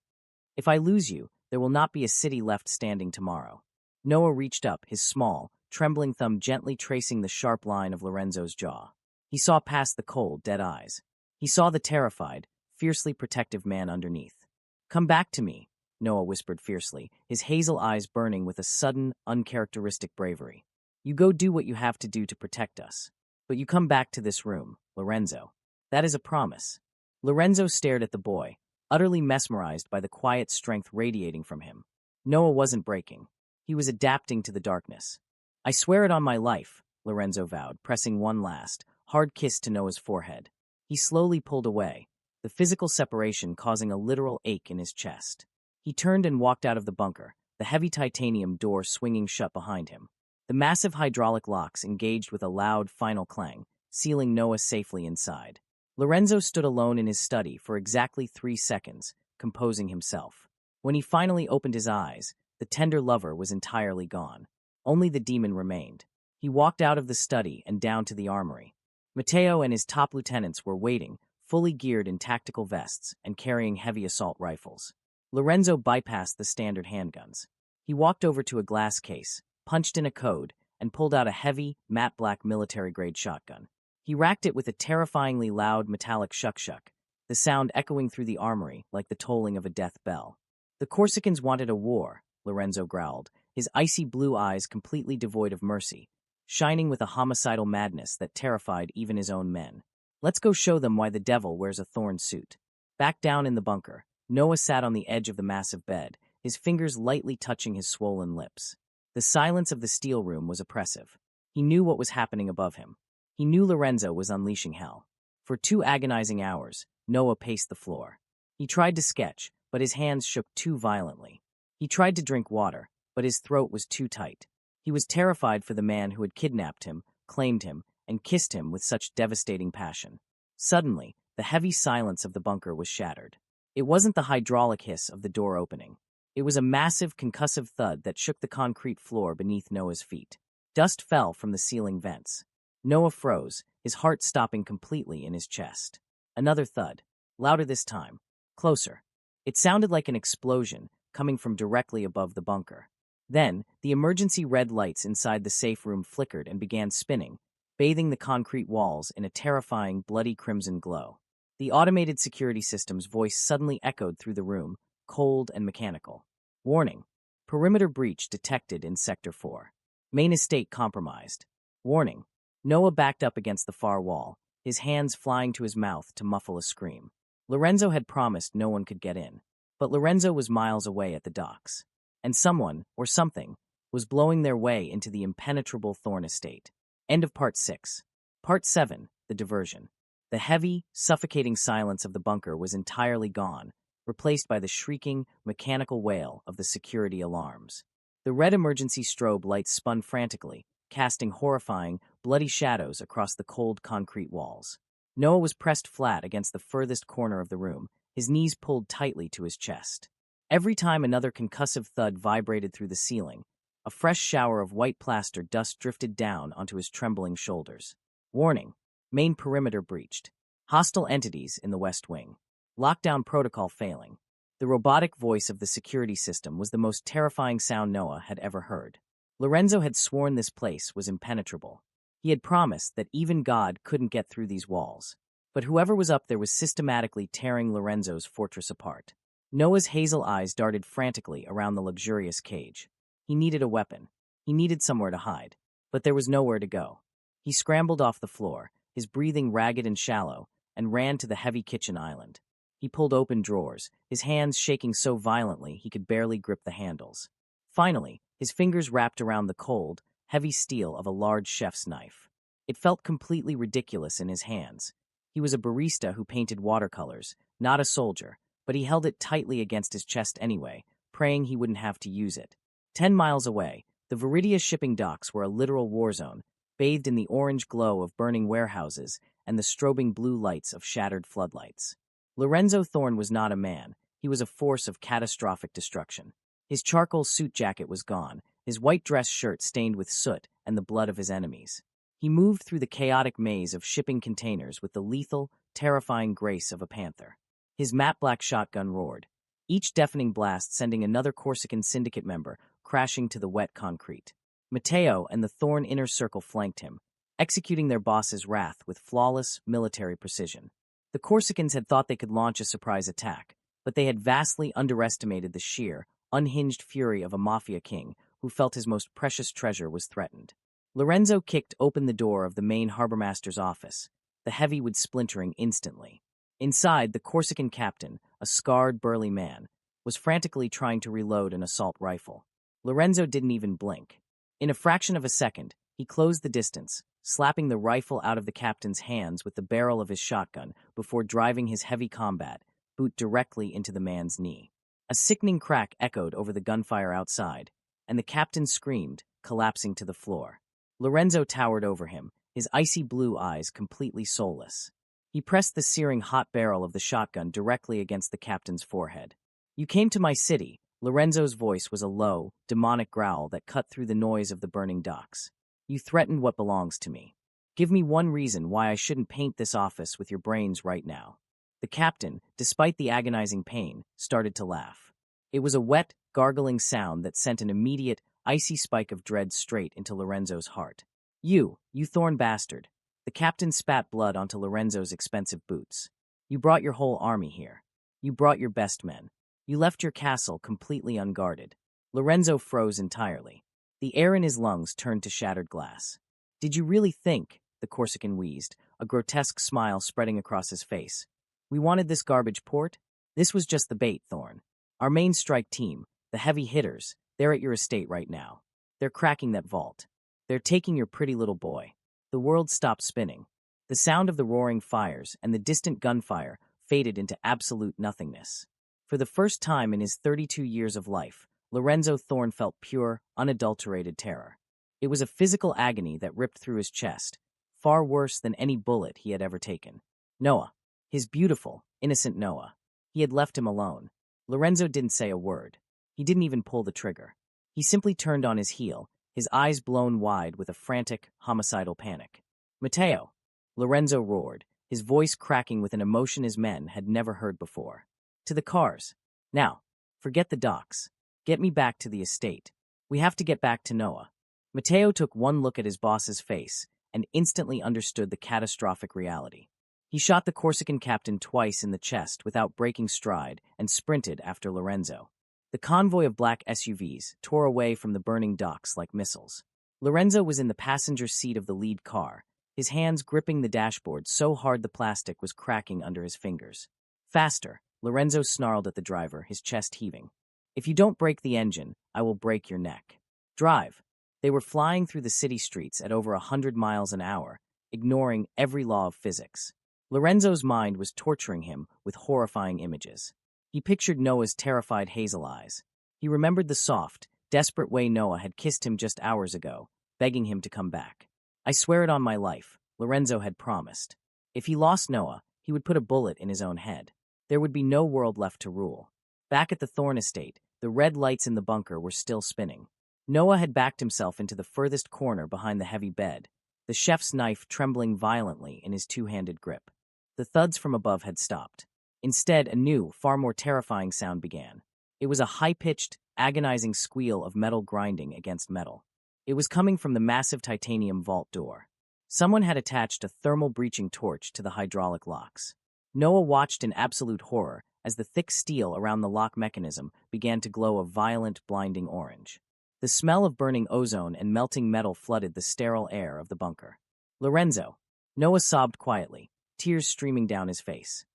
"If I lose you, there will not be a city left standing tomorrow." Noah reached up, his small, trembling thumb gently tracing the sharp line of Lorenzo's jaw. He saw past the cold, dead eyes. He saw the terrified, fiercely protective man underneath. "Come back to me," Noah whispered fiercely, his hazel eyes burning with a sudden, uncharacteristic bravery. "You go do what you have to do to protect us. But you come back to this room, Lorenzo. That is a promise." Lorenzo stared at the boy, utterly mesmerized by the quiet strength radiating from him. Noah wasn't breaking. He was adapting to the darkness. "I swear it on my life," Lorenzo vowed, pressing one last, hard kiss to Noah's forehead. He slowly pulled away, the physical separation causing a literal ache in his chest. He turned and walked out of the bunker, the heavy titanium door swinging shut behind him. The massive hydraulic locks engaged with a loud, final clang, sealing Noah safely inside. Lorenzo stood alone in his study for exactly 3 seconds, composing himself. When he finally opened his eyes, the tender lover was entirely gone. Only the demon remained. He walked out of the study and down to the armory. Matteo and his top lieutenants were waiting, fully geared in tactical vests and carrying heavy assault rifles. Lorenzo bypassed the standard handguns. He walked over to a glass case, punched in a code, and pulled out a heavy, matte black military-grade shotgun. He racked it with a terrifyingly loud metallic shuck-shuck, the sound echoing through the armory like the tolling of a death bell. "The Corsicans wanted a war," Lorenzo growled, his icy blue eyes completely devoid of mercy, shining with a homicidal madness that terrified even his own men. "Let's go show them why the devil wears a thorn suit." Back down in the bunker, Noah sat on the edge of the massive bed, his fingers lightly touching his swollen lips. The silence of the steel room was oppressive. He knew what was happening above him. He knew Lorenzo was unleashing hell. For 2 agonizing hours, Noah paced the floor. He tried to sketch, but his hands shook too violently. He tried to drink water, but his throat was too tight. He was terrified for the man who had kidnapped him, claimed him, and kissed him with such devastating passion. Suddenly, the heavy silence of the bunker was shattered. It wasn't the hydraulic hiss of the door opening. It was a massive, concussive thud that shook the concrete floor beneath Noah's feet. Dust fell from the ceiling vents. Noah froze, his heart stopping completely in his chest. Another thud, louder this time, closer. It sounded like an explosion, coming from directly above the bunker. Then, the emergency red lights inside the safe room flickered and began spinning, bathing the concrete walls in a terrifying, bloody crimson glow. The automated security system's voice suddenly echoed through the room, cold and mechanical. "Warning. Perimeter breach detected in Sector 4. Main estate compromised. Warning." Noah backed up against the far wall, his hands flying to his mouth to muffle a scream. Lorenzo had promised no one could get in, but Lorenzo was miles away at the docks. And someone, or something, was blowing their way into the impenetrable Thorn estate. End of Part 6. Part 7, The Diversion. The heavy, suffocating silence of the bunker was entirely gone, replaced by the shrieking, mechanical wail of the security alarms. The red emergency strobe lights spun frantically, casting horrifying, bloody shadows across the cold concrete walls. Noah was pressed flat against the furthest corner of the room, his knees pulled tightly to his chest. Every time another concussive thud vibrated through the ceiling, a fresh shower of white plaster dust drifted down onto his trembling shoulders. Warning. Main perimeter breached. Hostile entities in the West Wing. Lockdown protocol failing. The robotic voice of the security system was the most terrifying sound Noah had ever heard. Lorenzo had sworn this place was impenetrable. He had promised that even God couldn't get through these walls. But whoever was up there was systematically tearing Lorenzo's fortress apart. Noah's hazel eyes darted frantically around the luxurious cage. He needed a weapon. He needed somewhere to hide. But there was nowhere to go. He scrambled off the floor, his breathing ragged and shallow, and ran to the heavy kitchen island. He pulled open drawers, his hands shaking so violently he could barely grip the handles. Finally, his fingers wrapped around the cold, heavy steel of a large chef's knife. It felt completely ridiculous in his hands. He was a barista who painted watercolors, not a soldier, but he held it tightly against his chest anyway, praying he wouldn't have to use it. 10 miles away, the Viridia shipping docks were a literal war zone, bathed in the orange glow of burning warehouses and the strobing blue lights of shattered floodlights. Lorenzo Thorn was not a man, he was a force of catastrophic destruction. His charcoal suit jacket was gone, his white dress shirt stained with soot and the blood of his enemies. He moved through the chaotic maze of shipping containers with the lethal, terrifying grace of a panther. His matte black shotgun roared, each deafening blast sending another Corsican Syndicate member crashing to the wet concrete. Matteo and the Thorn Inner Circle flanked him, executing their boss's wrath with flawless military precision. The Corsicans had thought they could launch a surprise attack, but they had vastly underestimated the sheer, unhinged fury of a Mafia king who felt his most precious treasure was threatened. Lorenzo kicked open the door of the main harbormaster's office, the heavy wood splintering instantly. Inside, the Corsican captain, a scarred, burly man, was frantically trying to reload an assault rifle. Lorenzo didn't even blink. In a fraction of a second, he closed the distance, slapping the rifle out of the captain's hands with the barrel of his shotgun before driving his heavy combat boot directly into the man's knee. A sickening crack echoed over the gunfire outside, and the captain screamed, collapsing to the floor. Lorenzo towered over him, his icy blue eyes completely soulless. He pressed the searing hot barrel of the shotgun directly against the captain's forehead. "You came to my city." Lorenzo's voice was a low, demonic growl that cut through the noise of the burning docks. "You threatened what belongs to me. Give me one reason why I shouldn't paint this office with your brains right now." The captain, despite the agonizing pain, started to laugh. It was a wet, gargling sound that sent an immediate, icy spike of dread straight into Lorenzo's heart. You thorn bastard." The captain spat blood onto Lorenzo's expensive boots. "You brought your whole army here. You brought your best men. You left your castle completely unguarded." Lorenzo froze entirely. The air in his lungs turned to shattered glass. "Did you really think?" the Corsican wheezed, a grotesque smile spreading across his face. "We wanted this garbage port? This was just the bait, Thorn. Our main strike team, the heavy hitters, they're at your estate right now. They're cracking that vault. They're taking your pretty little boy." The world stopped spinning. The sound of the roaring fires and the distant gunfire faded into absolute nothingness. For the first time in his 32 years of life, Lorenzo Thorn felt pure, unadulterated terror. It was a physical agony that ripped through his chest, far worse than any bullet he had ever taken. Noah. His beautiful, innocent Noah. He had left him alone. Lorenzo didn't say a word. He didn't even pull the trigger. He simply turned on his heel, his eyes blown wide with a frantic, homicidal panic. "Matteo!" Lorenzo roared, his voice cracking with an emotion his men had never heard before. "To the cars. Now, forget the docks. Get me back to the estate. We have to get back to Noah." Matteo took one look at his boss's face and instantly understood the catastrophic reality. He shot the Corsican captain twice in the chest without breaking stride and sprinted after Lorenzo. The convoy of black SUVs tore away from the burning docks like missiles. Lorenzo was in the passenger seat of the lead car, his hands gripping the dashboard so hard the plastic was cracking under his fingers. "Faster," Lorenzo snarled at the driver, his chest heaving. "If you don't break the engine, I will break your neck." "Drive." They were flying through the city streets at over 100 miles an hour, ignoring every law of physics. Lorenzo's mind was torturing him with horrifying images. He pictured Noah's terrified hazel eyes. He remembered the soft, desperate way Noah had kissed him just hours ago, begging him to come back. "I swear it on my life," Lorenzo had promised. If he lost Noah, he would put a bullet in his own head. There would be no world left to rule. Back at the Thorn estate, the red lights in the bunker were still spinning. Noah had backed himself into the furthest corner behind the heavy bed, the chef's knife trembling violently in his two-handed grip. The thuds from above had stopped. Instead, a new, far more terrifying sound began. It was a high-pitched, agonizing squeal of metal grinding against metal. It was coming from the massive titanium vault door. Someone had attached a thermal breaching torch to the hydraulic locks. Noah watched in absolute horror as the thick steel around the lock mechanism began to glow a violent, blinding orange. The smell of burning ozone and melting metal flooded the sterile air of the bunker. "Lorenzo!" Noah sobbed quietly, tears streaming down his face.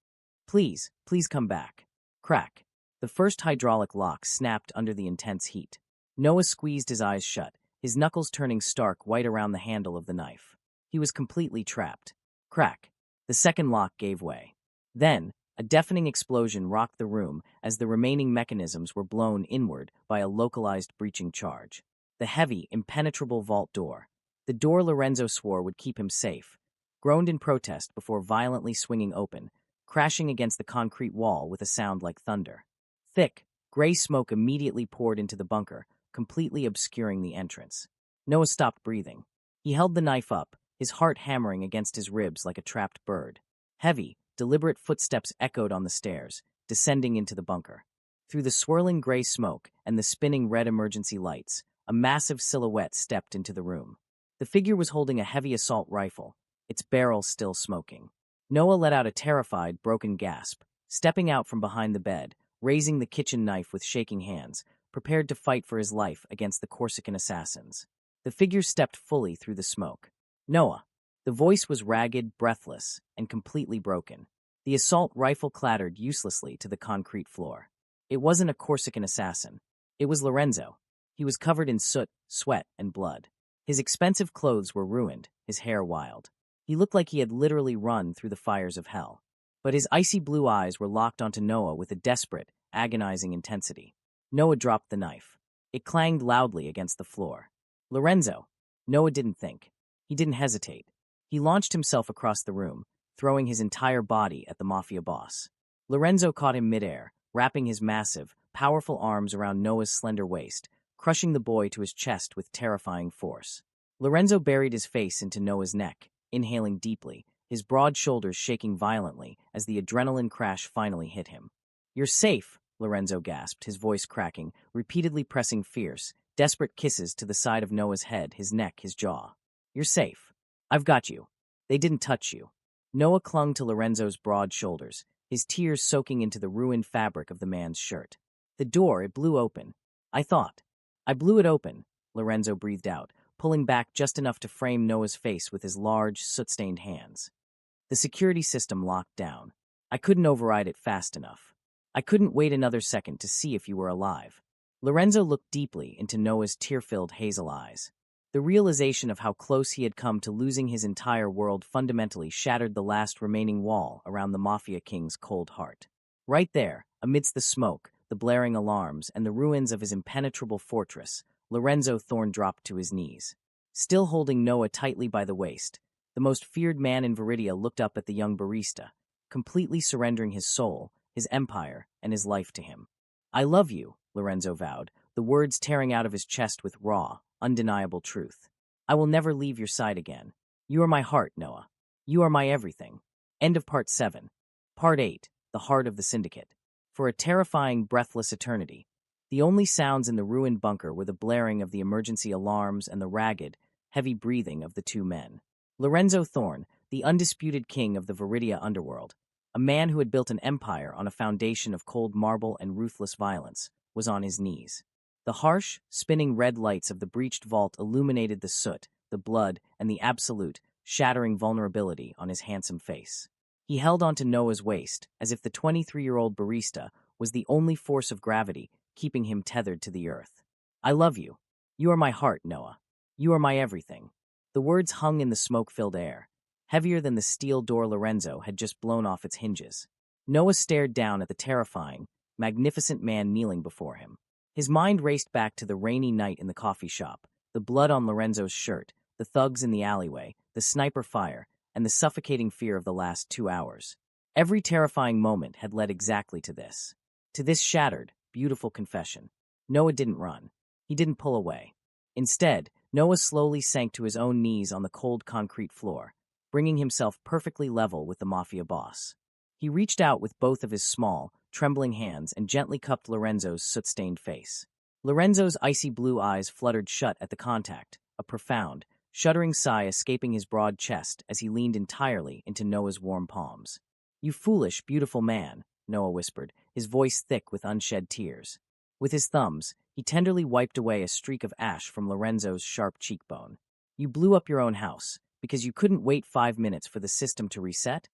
Please come back." Crack. The first hydraulic lock snapped under the intense heat. Noah squeezed his eyes shut, his knuckles turning stark white around the handle of the knife. He was completely trapped. Crack. The second lock gave way. Then, a deafening explosion rocked the room as the remaining mechanisms were blown inward by a localized breaching charge. The heavy, impenetrable vault door, the door Lorenzo swore would keep him safe, groaned in protest before violently swinging open, crashing against the concrete wall with a sound like thunder. Thick, Gray smoke immediately poured into the bunker, completely obscuring the entrance. Noah stopped breathing. He held the knife up, his heart hammering against his ribs like a trapped bird. Heavy, deliberate footsteps echoed on the stairs, descending into the bunker. Through the swirling gray smoke and the spinning red emergency lights, a massive silhouette stepped into the room. The figure was holding a heavy assault rifle, its barrel still smoking. Noah let out a terrified, broken gasp, stepping out from behind the bed, raising the kitchen knife with shaking hands, prepared to fight for his life against the Corsican assassins. The figure stepped fully through the smoke. Noah. The voice was ragged, breathless, and completely broken. The assault rifle clattered uselessly to the concrete floor. It wasn't a Corsican assassin. It was Lorenzo. He was covered in soot, sweat, and blood. His expensive clothes were ruined, his hair wild. He looked like he had literally run through the fires of hell. But his icy blue eyes were locked onto Noah with a desperate, agonizing intensity. Noah dropped the knife. It clanged loudly against the floor. Lorenzo. Noah didn't think. He didn't hesitate. He launched himself across the room, throwing his entire body at the Mafia boss. Lorenzo caught him midair, wrapping his massive, powerful arms around Noah's slender waist, crushing the boy to his chest with terrifying force. Lorenzo buried his face into Noah's neck, inhaling deeply, his broad shoulders shaking violently as the adrenaline crash finally hit him. "You're safe," Lorenzo gasped, his voice cracking, repeatedly pressing fierce, desperate kisses to the side of Noah's head, his neck, his jaw. "You're safe. I've got you. They didn't touch you." Noah clung to Lorenzo's broad shoulders, his tears soaking into the ruined fabric of the man's shirt. The door, it blew open. I blew it open," Lorenzo breathed out, pulling back just enough to frame Noah's face with his large, soot-stained hands. "The security system locked down. I couldn't override it fast enough. I couldn't wait another second to see if you were alive." Lorenzo looked deeply into Noah's tear-filled hazel eyes. The realization of how close he had come to losing his entire world fundamentally shattered the last remaining wall around the Mafia King's cold heart. Right there, amidst the smoke, the blaring alarms, and the ruins of his impenetrable fortress, Lorenzo Thorne dropped to his knees. Still holding Noah tightly by the waist, the most feared man in Viridia looked up at the young barista, completely surrendering his soul, his empire, and his life to him. "I love you," Lorenzo vowed, the words tearing out of his chest with raw, undeniable truth. "I will never leave your side again. You are my heart, Noah. You are my everything." End of Part 7. Part 8, The Heart of the Syndicate. For a terrifying, breathless eternity, the only sounds in the ruined bunker were the blaring of the emergency alarms and the ragged, heavy breathing of the two men. Lorenzo Thorne, the undisputed king of the Viridia underworld, a man who had built an empire on a foundation of cold marble and ruthless violence, was on his knees. The harsh, spinning red lights of the breached vault illuminated the soot, the blood, and the absolute, shattering vulnerability on his handsome face. He held onto Noah's waist, as if the 23-year-old barista was the only force of gravity keeping him tethered to the earth. "I love you. You are my heart, Noah. You are my everything." The words hung in the smoke-filled air, heavier than the steel door Lorenzo had just blown off its hinges. Noah stared down at the terrifying, magnificent man kneeling before him. His mind raced back to the rainy night in the coffee shop, the blood on Lorenzo's shirt, the thugs in the alleyway, the sniper fire, and the suffocating fear of the last 2 hours. Every terrifying moment had led exactly to this. To this shattered, beautiful confession. Noah didn't run. He didn't pull away. Instead, Noah slowly sank to his own knees on the cold concrete floor, bringing himself perfectly level with the Mafia boss. He reached out with both of his small, trembling hands and gently cupped Lorenzo's soot-stained face. Lorenzo's icy blue eyes fluttered shut at the contact, a profound, shuddering sigh escaping his broad chest as he leaned entirely into Noah's warm palms. "You foolish, beautiful man," Noah whispered, his voice thick with unshed tears. With his thumbs, he tenderly wiped away a streak of ash from Lorenzo's sharp cheekbone. "You blew up your own house, because you couldn't wait 5 minutes for the system to reset?"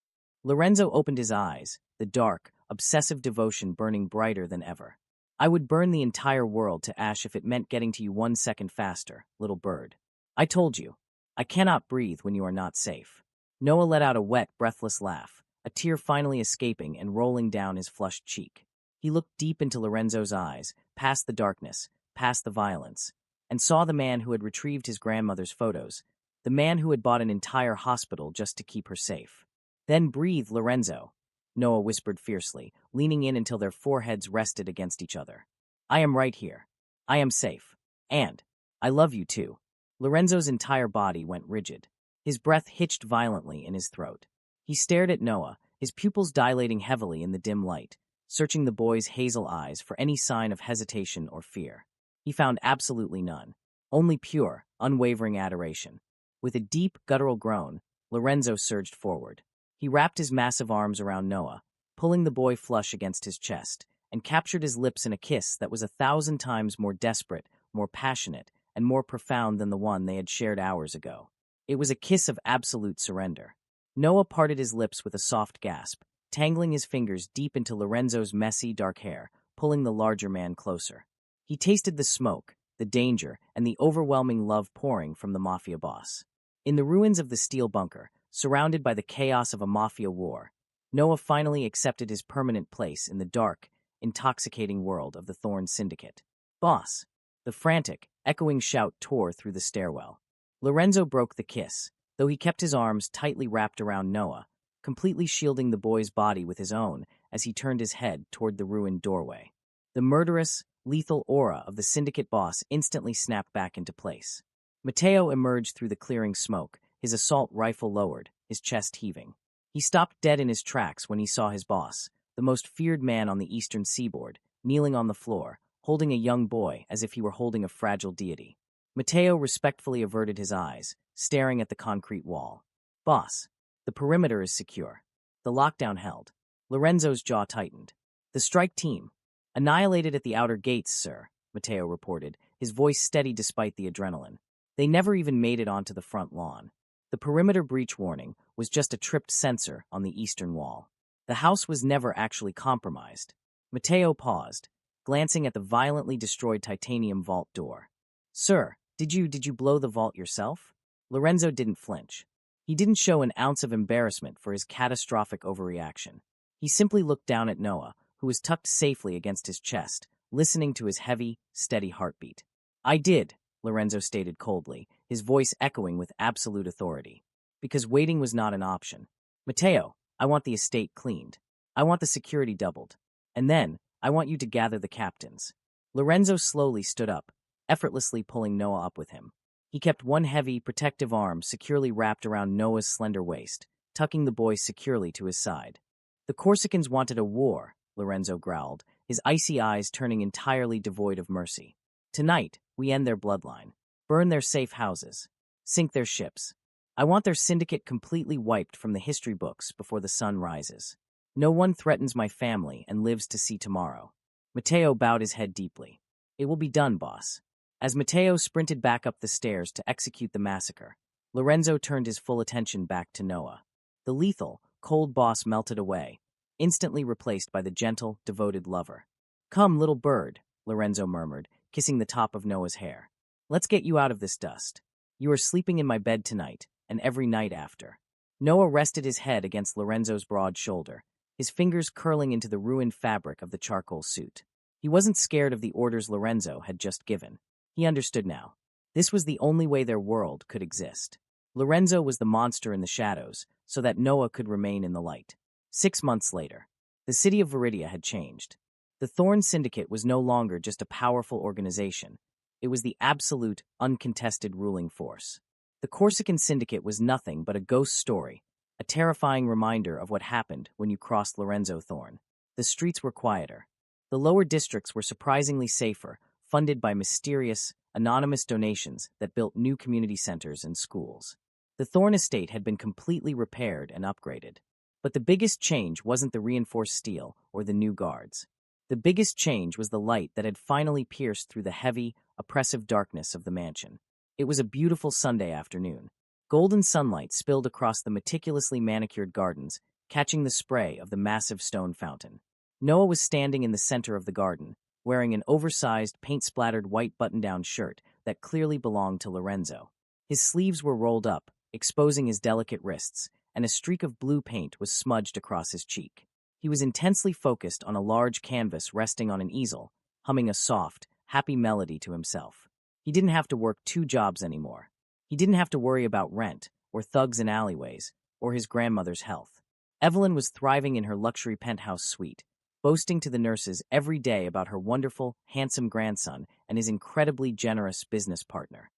Lorenzo opened his eyes, the dark, obsessive devotion burning brighter than ever. "I would burn the entire world to ash if it meant getting to you 1 second faster, little bird. I told you. I cannot breathe when you are not safe." Noah let out a wet, breathless laugh, a tear finally escaping and rolling down his flushed cheek. He looked deep into Lorenzo's eyes, past the darkness, past the violence, and saw the man who had retrieved his grandmother's photos, the man who had bought an entire hospital just to keep her safe. "Then breathe, Lorenzo," Noah whispered fiercely, leaning in until their foreheads rested against each other. I am right here. I am safe. And I love you too. Lorenzo's entire body went rigid. His breath hitched violently in his throat. He stared at Noah, his pupils dilating heavily in the dim light, searching the boy's hazel eyes for any sign of hesitation or fear. He found absolutely none, only pure, unwavering adoration. With a deep, guttural groan, Lorenzo surged forward. He wrapped his massive arms around Noah, pulling the boy flush against his chest, and captured his lips in a kiss that was 1,000 times more desperate, more passionate, and more profound than the one they had shared hours ago. It was a kiss of absolute surrender. Noah parted his lips with a soft gasp, tangling his fingers deep into Lorenzo's messy, dark hair, pulling the larger man closer. He tasted the smoke, the danger, and the overwhelming love pouring from the Mafia boss. In the ruins of the steel bunker, surrounded by the chaos of a Mafia war, Noah finally accepted his permanent place in the dark, intoxicating world of the Thorn Syndicate. Boss! The frantic, echoing shout tore through the stairwell. Lorenzo broke the kiss, though he kept his arms tightly wrapped around Noah, completely shielding the boy's body with his own as he turned his head toward the ruined doorway. The murderous, lethal aura of the Syndicate boss instantly snapped back into place. Matteo emerged through the clearing smoke, his assault rifle lowered, his chest heaving. He stopped dead in his tracks when he saw his boss, the most feared man on the eastern seaboard, kneeling on the floor, holding a young boy as if he were holding a fragile deity. Matteo respectfully averted his eyes, staring at the concrete wall. Boss, the perimeter is secure. The lockdown held. Lorenzo's jaw tightened. The strike team. Annihilated at the outer gates, sir, Matteo reported, his voice steady despite the adrenaline. They never even made it onto the front lawn. The perimeter breach warning was just a tripped sensor on the eastern wall. The house was never actually compromised. Matteo paused, glancing at the violently destroyed titanium vault door. Sir, did you blow the vault yourself? Lorenzo didn't flinch. He didn't show an ounce of embarrassment for his catastrophic overreaction. He simply looked down at Noah, who was tucked safely against his chest, listening to his heavy, steady heartbeat. I did, Lorenzo stated coldly, his voice echoing with absolute authority. Because waiting was not an option. Matteo, I want the estate cleaned. I want the security doubled. And then, I want you to gather the captains. Lorenzo slowly stood up, effortlessly pulling Noah up with him. He kept one heavy, protective arm securely wrapped around Noah's slender waist, tucking the boy securely to his side. The Corsicans wanted a war, Lorenzo growled, his icy eyes turning entirely devoid of mercy. Tonight, we end their bloodline, burn their safe houses, sink their ships. I want their syndicate completely wiped from the history books before the sun rises. No one threatens my family and lives to see tomorrow. Matteo bowed his head deeply. It will be done, boss. As Matteo sprinted back up the stairs to execute the massacre, Lorenzo turned his full attention back to Noah. The lethal, cold boss melted away, instantly replaced by the gentle, devoted lover. Come, little bird, Lorenzo murmured, kissing the top of Noah's hair. Let's get you out of this dust. You are sleeping in my bed tonight, and every night after. Noah rested his head against Lorenzo's broad shoulder, his fingers curling into the ruined fabric of the charcoal suit. He wasn't scared of the orders Lorenzo had just given. He understood now. This was the only way their world could exist. Lorenzo was the monster in the shadows, so that Noah could remain in the light. 6 months later, the city of Viridia had changed. The Thorn Syndicate was no longer just a powerful organization. It was the absolute, uncontested ruling force. The Corsican Syndicate was nothing but a ghost story, a terrifying reminder of what happened when you crossed Lorenzo Thorn. The streets were quieter. The lower districts were surprisingly safer, funded by mysterious, anonymous donations that built new community centers and schools. The Thorn estate had been completely repaired and upgraded. But the biggest change wasn't the reinforced steel or the new guards. The biggest change was the light that had finally pierced through the heavy, oppressive darkness of the mansion. It was a beautiful Sunday afternoon. Golden sunlight spilled across the meticulously manicured gardens, catching the spray of the massive stone fountain. Noah was standing in the center of the garden, wearing an oversized, paint-splattered white button-down shirt that clearly belonged to Lorenzo. His sleeves were rolled up, exposing his delicate wrists, and a streak of blue paint was smudged across his cheek. He was intensely focused on a large canvas resting on an easel, humming a soft, happy melody to himself. He didn't have to work 2 jobs anymore. He didn't have to worry about rent, or thugs in alleyways, or his grandmother's health. Evelyn was thriving in her luxury penthouse suite, boasting to the nurses every day about her wonderful, handsome grandson and his incredibly generous business partner.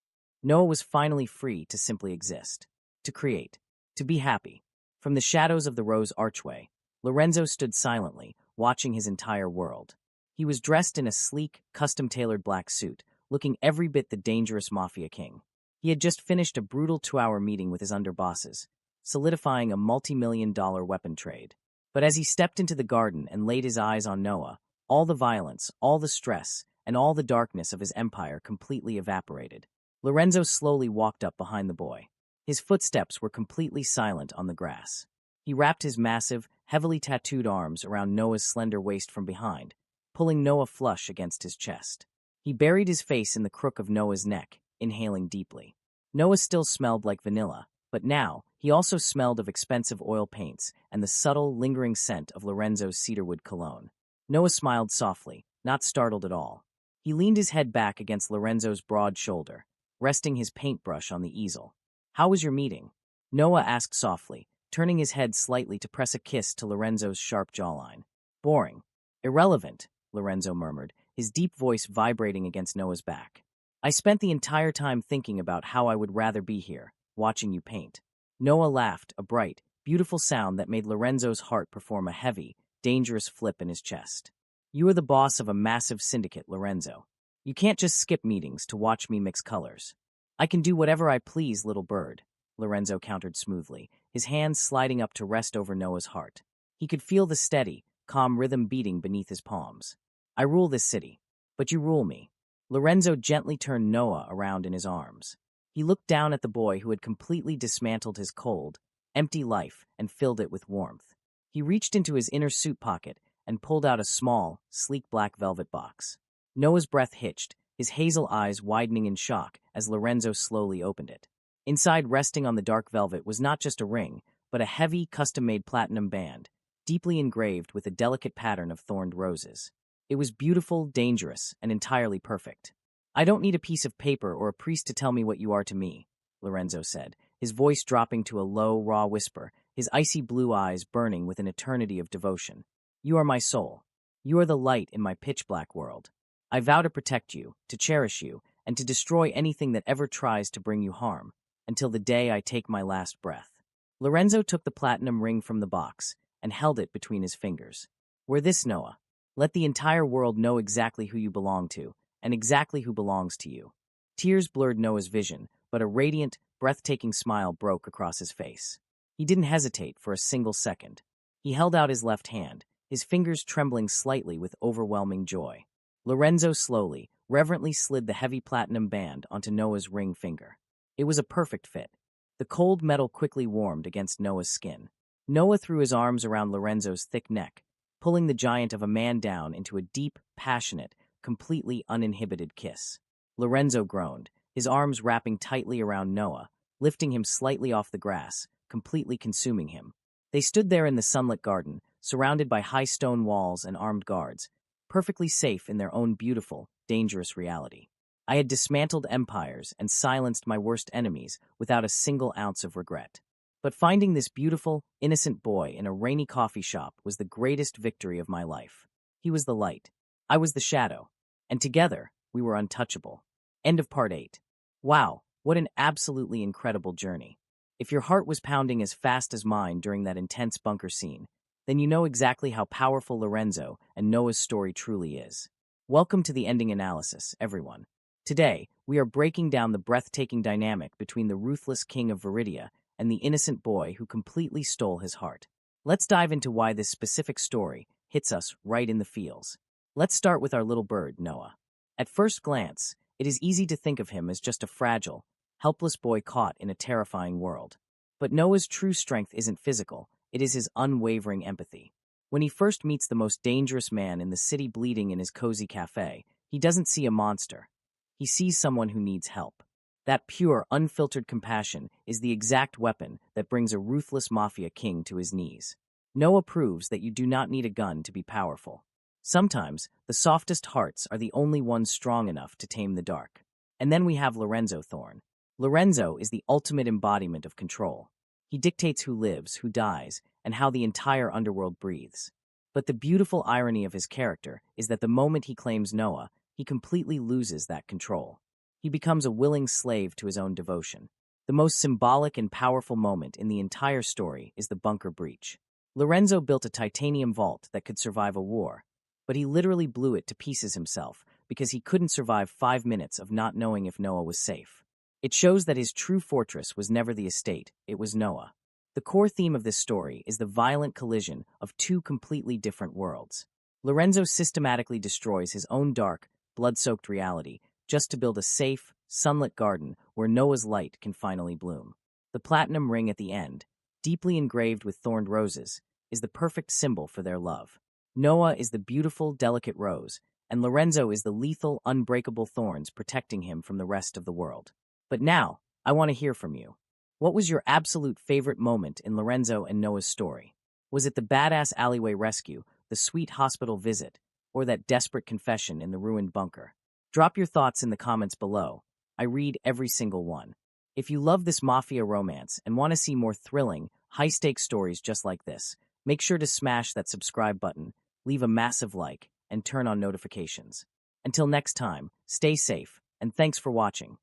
Noah was finally free to simply exist, to create, to be happy. From the shadows of the rose archway, Lorenzo stood silently, watching his entire world. He was dressed in a sleek, custom-tailored black suit, looking every bit the dangerous Mafia king. He had just finished a brutal 2-hour meeting with his underbosses, solidifying a multi-million-dollar weapon trade. But as he stepped into the garden and laid his eyes on Noah, all the violence, all the stress, and all the darkness of his empire completely evaporated. Lorenzo slowly walked up behind the boy. His footsteps were completely silent on the grass. He wrapped his massive, heavily tattooed arms around Noah's slender waist from behind, pulling Noah flush against his chest. He buried his face in the crook of Noah's neck, inhaling deeply. Noah still smelled like vanilla, but now he also smelled of expensive oil paints and the subtle, lingering scent of Lorenzo's cedarwood cologne. Noah smiled softly, not startled at all. He leaned his head back against Lorenzo's broad shoulder, resting his paintbrush on the easel. "How was your meeting?" Noah asked softly, turning his head slightly to press a kiss to Lorenzo's sharp jawline. "Boring. Irrelevant," Lorenzo murmured, his deep voice vibrating against Noah's back. "I spent the entire time thinking about how I would rather be here, watching you paint." Noah laughed, a bright, beautiful sound that made Lorenzo's heart perform a heavy, dangerous flip in his chest. "You are the boss of a massive syndicate, Lorenzo. You can't just skip meetings to watch me mix colors." "I can do whatever I please, little bird," Lorenzo countered smoothly, his hands sliding up to rest over Noah's heart. He could feel the steady, calm rhythm beating beneath his palms. "I rule this city, but you rule me." Lorenzo gently turned Noah around in his arms. He looked down at the boy who had completely dismantled his cold, empty life and filled it with warmth. He reached into his inner suit pocket and pulled out a small, sleek black velvet box. Noah's breath hitched, his hazel eyes widening in shock as Lorenzo slowly opened it. Inside, resting on the dark velvet, was not just a ring, but a heavy, custom-made platinum band, deeply engraved with a delicate pattern of thorned roses. It was beautiful, dangerous, and entirely perfect. "I don't need a piece of paper or a priest to tell me what you are to me," Lorenzo said, his voice dropping to a low, raw whisper, his icy blue eyes burning with an eternity of devotion. "You are my soul. You are the light in my pitch-black world. I vow to protect you, to cherish you, and to destroy anything that ever tries to bring you harm, until the day I take my last breath." Lorenzo took the platinum ring from the box and held it between his fingers. "Wear this, Noah. Let the entire world know exactly who you belong to, and exactly who belongs to you." Tears blurred Noah's vision, but a radiant, breathtaking smile broke across his face. He didn't hesitate for a single second. He held out his left hand, his fingers trembling slightly with overwhelming joy. Lorenzo slowly, reverently slid the heavy platinum band onto Noah's ring finger. It was a perfect fit. The cold metal quickly warmed against Noah's skin. Noah threw his arms around Lorenzo's thick neck, pulling the giant of a man down into a deep, passionate, completely uninhibited kiss. Lorenzo groaned, his arms wrapping tightly around Noah, lifting him slightly off the grass, completely consuming him. They stood there in the sunlit garden, surrounded by high stone walls and armed guards, perfectly safe in their own beautiful, dangerous reality. I had dismantled empires and silenced my worst enemies without a single ounce of regret. But finding this beautiful, innocent boy in a rainy coffee shop was the greatest victory of my life. He was the light. I was the shadow. And together, we were untouchable. End of part 8. Wow, what an absolutely incredible journey. If your heart was pounding as fast as mine during that intense bunker scene, then you know exactly how powerful Lorenzo and Noah's story truly is. Welcome to the ending analysis, everyone. Today, we are breaking down the breathtaking dynamic between the ruthless king of Viridia and the innocent boy who completely stole his heart. Let's dive into why this specific story hits us right in the feels. Let's start with our little bird, Noah. At first glance, it is easy to think of him as just a fragile, helpless boy caught in a terrifying world. But Noah's true strength isn't physical, it is his unwavering empathy. When he first meets the most dangerous man in the city bleeding in his cozy cafe, he doesn't see a monster. He sees someone who needs help. That pure, unfiltered compassion is the exact weapon that brings a ruthless mafia king to his knees. Noah proves that you do not need a gun to be powerful. Sometimes, the softest hearts are the only ones strong enough to tame the dark. And then we have Lorenzo Thorn. Lorenzo is the ultimate embodiment of control. He dictates who lives, who dies, and how the entire underworld breathes. But the beautiful irony of his character is that the moment he claims Noah, he completely loses that control. He becomes a willing slave to his own devotion. The most symbolic and powerful moment in the entire story is the bunker breach. Lorenzo built a titanium vault that could survive a war, but he literally blew it to pieces himself because he couldn't survive 5 minutes of not knowing if Noah was safe. It shows that his true fortress was never the estate, it was Noah. The core theme of this story is the violent collision of two completely different worlds. Lorenzo systematically destroys his own dark, blood-soaked reality just to build a safe, sunlit garden where Noah's light can finally bloom. The platinum ring at the end, deeply engraved with thorned roses, is the perfect symbol for their love. Noah is the beautiful, delicate rose, and Lorenzo is the lethal, unbreakable thorns protecting him from the rest of the world. But now, I want to hear from you. What was your absolute favorite moment in Lorenzo and Noah's story? Was it the badass alleyway rescue, the sweet hospital visit, or that desperate confession in the ruined bunker? Drop your thoughts in the comments below. I read every single one. If you love this Mafia romance and want to see more thrilling, high-stakes stories just like this, make sure to smash that subscribe button, leave a massive like, and turn on notifications. Until next time, stay safe, and thanks for watching.